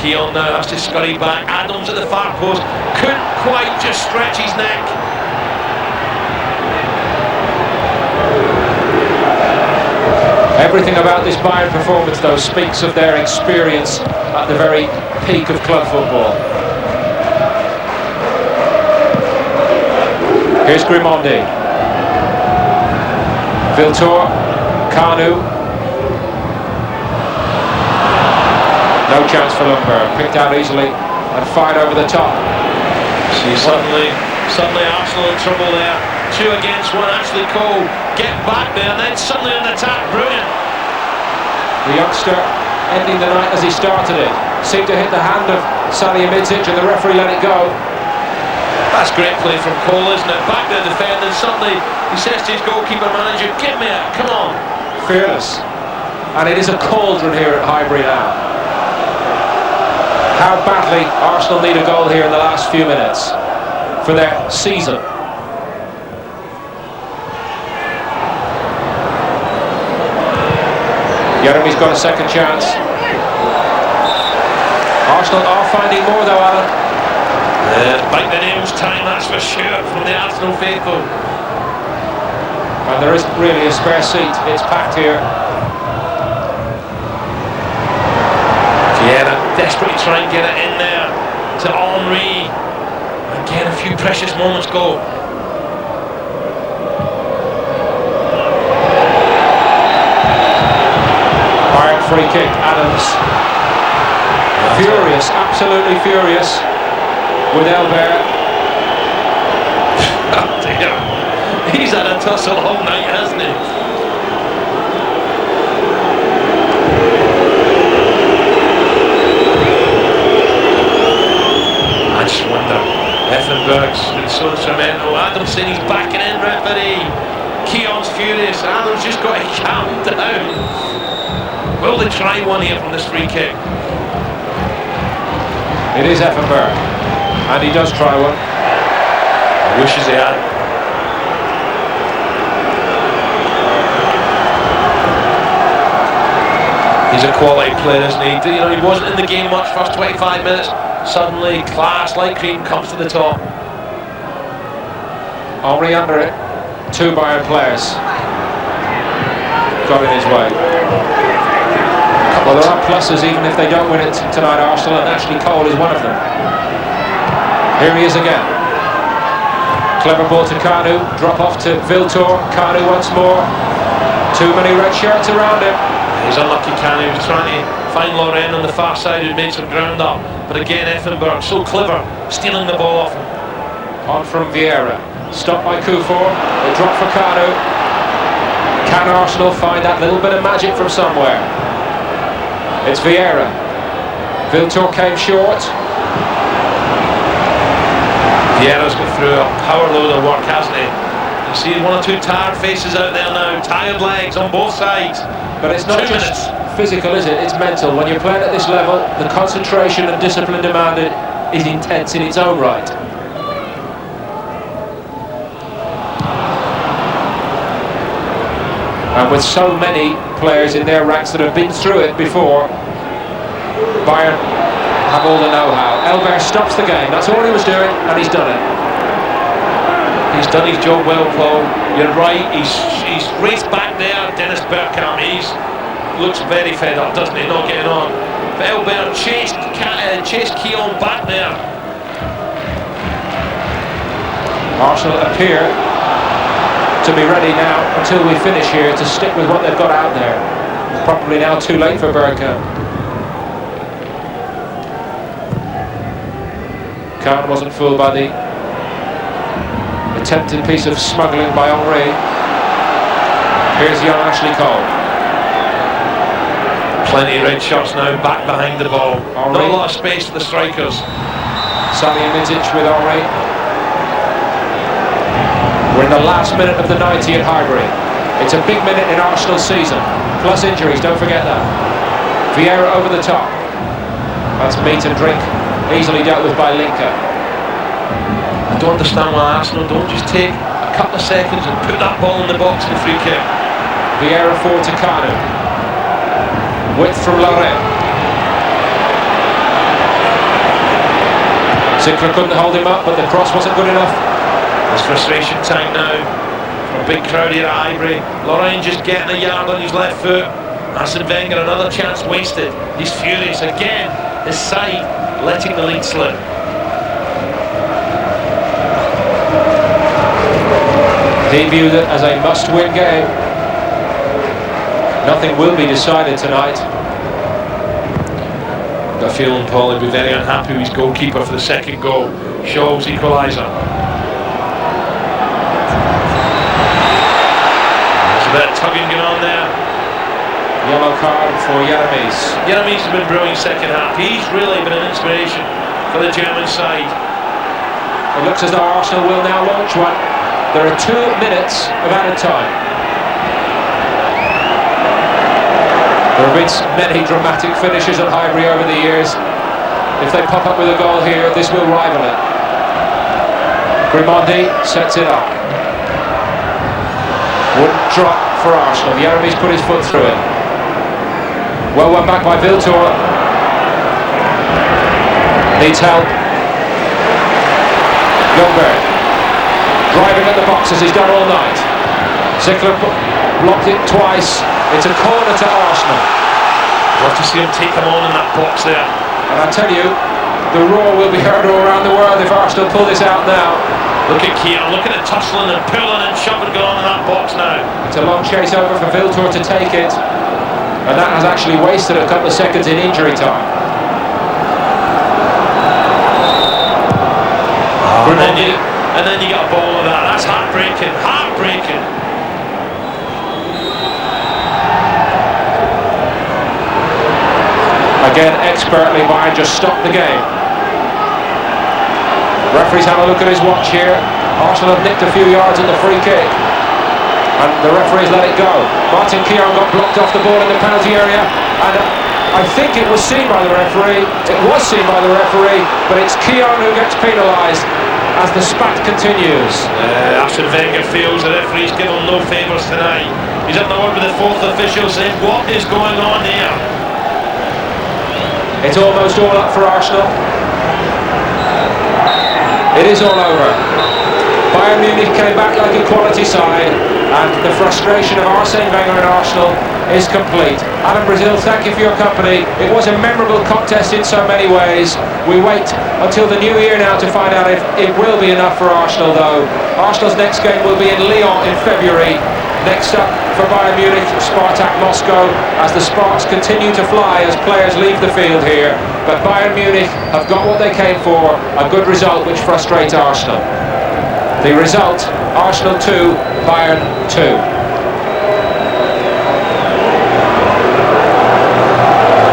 Keown now has to scurry back. Adams at the far post. Couldn't quite just stretch his neck. Everything about this Bayern performance, though, speaks of their experience at the very peak of club football. Here's Grimondi. Viltor. Kanu. No chance for Lundberg. Picked out easily and fired over the top. See, suddenly Arsenal in trouble there. 2 against 1. Ashley Cole get back there, and then suddenly an attack. Brilliant. The youngster ending the night as he started it. Seemed to hit the hand of Salihamidzic, and the referee let it go. That's great play from Cole, isn't it? Back there defending. Suddenly he says to his goalkeeper manager, "Give me it, come on." Fearless. And it is a cauldron here at Highbury now. How badly Arsenal need a goal here in the last few minutes for their season. Jeremy's got a second chance. Arsenal are finding more though, Alan. Bite the nails time, that's for sure, from the Arsenal faithful. And there isn't really a spare seat, it's packed here. Vieira desperately trying to get it in there to Henry. Again, a few precious moments go. Bayern free kick, Adams. Furious, absolutely furious with Elbert. Oh dear. He's had a tussle all night, hasn't he? I just wonder, Effenberg's been so instrumental. Adams saying he's backing in, referee. Keon's furious. Adams just got to calm down. Will they try one here from this free kick? It is Effenberg, and he does try one. I wishes he had. He's a quality player, isn't he? You know, he wasn't in the game much first 25 minutes. Suddenly, class like cream comes to the top. Henry under it. 2 Bayern players got in his way. Well, there are pluses even if they don't win it tonight, Arsenal, and Ashley Cole is one of them. Here he is again. Clever ball to Kanu, drop off to Viltor. Kanu once more. Too many red shirts around him. He's unlucky, Kanu. He was trying to find Loren on the far side who'd made some ground up. But again, Effenberg, so clever, stealing the ball off him. On from Vieira. Stopped by Kufor. They drop for Kanu. Can Arsenal find that little bit of magic from somewhere? It's Vieira. Viltor came short. Vieira's got through a power load of work, hasn't he? You see 1 or 2 tired faces out there now, tired legs on both sides. But it's not just physical, is it? It's mental. When you're playing at this level, the concentration and discipline demanded is intense in its own right. And with so many players in their ranks that have been through it before, Bayern have all the know-how. Elbert stops the game. That's all he was doing, and he's done it. He's done his job well, Paul. You're right. He's raced back there. Dennis Bergkamp. Looks very fed up, doesn't he? Not getting on. But Elbert chased Keon back there. Arsenal appear to be ready now until we finish here to stick with what they've got out there. Probably now too late for Bergkamp. Khan wasn't fooled by the attempted piece of smuggling by Henry. Here's young Ashley Cole. Plenty of red shirts now, back behind the ball. Henry. Not a lot of space for the strikers. Salihamidzic with Henry. We're in the last minute of the 90 at Highbury. It's a big minute in Arsenal's season. Plus injuries, don't forget that. Vieira over the top. That's meat and drink. Easily dealt with by Linker. I don't understand why Arsenal don't just take a couple of seconds and put that ball in the box in the free kick. Vieira forward to Kanu. Width from Loren. Sinclair couldn't hold him up, but the cross wasn't good enough. It's frustration time now for a big crowd here at Highbury. Loren just getting a yard on his left foot. Arsene Wenger, another chance wasted. He's furious again. His side letting the lead slip. He viewed it as a must-win game. Nothing will be decided tonight. a feeling Paul would be very unhappy with his goalkeeper for the second goal. Shaw's equaliser. There's a bit of tugging going on there. Yellow card for Yaramis. Yaramis has been brilliant second half. He's really been an inspiration for the German side. It looks as though Arsenal will now launch one. There are 2 minutes of added time. There have been many dramatic finishes at Highbury over the years. If they pop up with a goal here, this will rival it. Grimondi sets it up. Wouldn't drop for Arsenal. Yaramis put his foot through it. Well won back by Viltor. Needs help. Ljungberg driving at the box as he's done all night. Zickler blocked it twice. It's a corner to Arsenal. Love to see him take them on in that box there. And I tell you, the roar will be heard all around the world if Arsenal pull this out now. Look at Keane, look at the tussling and pulling and shoving going on in that box now. It's a long chase over for Viltor to take it. And that has actually wasted a couple of seconds in injury time. And then you get a ball of that. That's heartbreaking, heartbreaking. Again, expertly, Bayern just stopped the game. Referee's having a look at his watch here. Arsenal have nicked a few yards at the free kick. And the referee's let it go. Martin Keown got blocked off the ball in the penalty area. And I think it was seen by the referee. It was seen by the referee, but it's Keown who gets penalised as the spat continues. Arsene Wenger feels the referee's given him no favours tonight. He's up the word with the fourth official saying, what is going on here? It's almost all up for Arsenal. It is all over. Bayern Munich came back like a quality side, and the frustration of Arsene Wenger and Arsenal is complete. Alan Brazil, thank you for your company. It was a memorable contest in so many ways. We wait until the new year now to find out if it will be enough for Arsenal, though. Arsenal's next game will be in Lyon in February. Next up for Bayern Munich, Spartak Moscow, as the sparks continue to fly as players leave the field here. But Bayern Munich have got what they came for, a good result which frustrates Arsenal. The result, Arsenal 2, Bayern 2.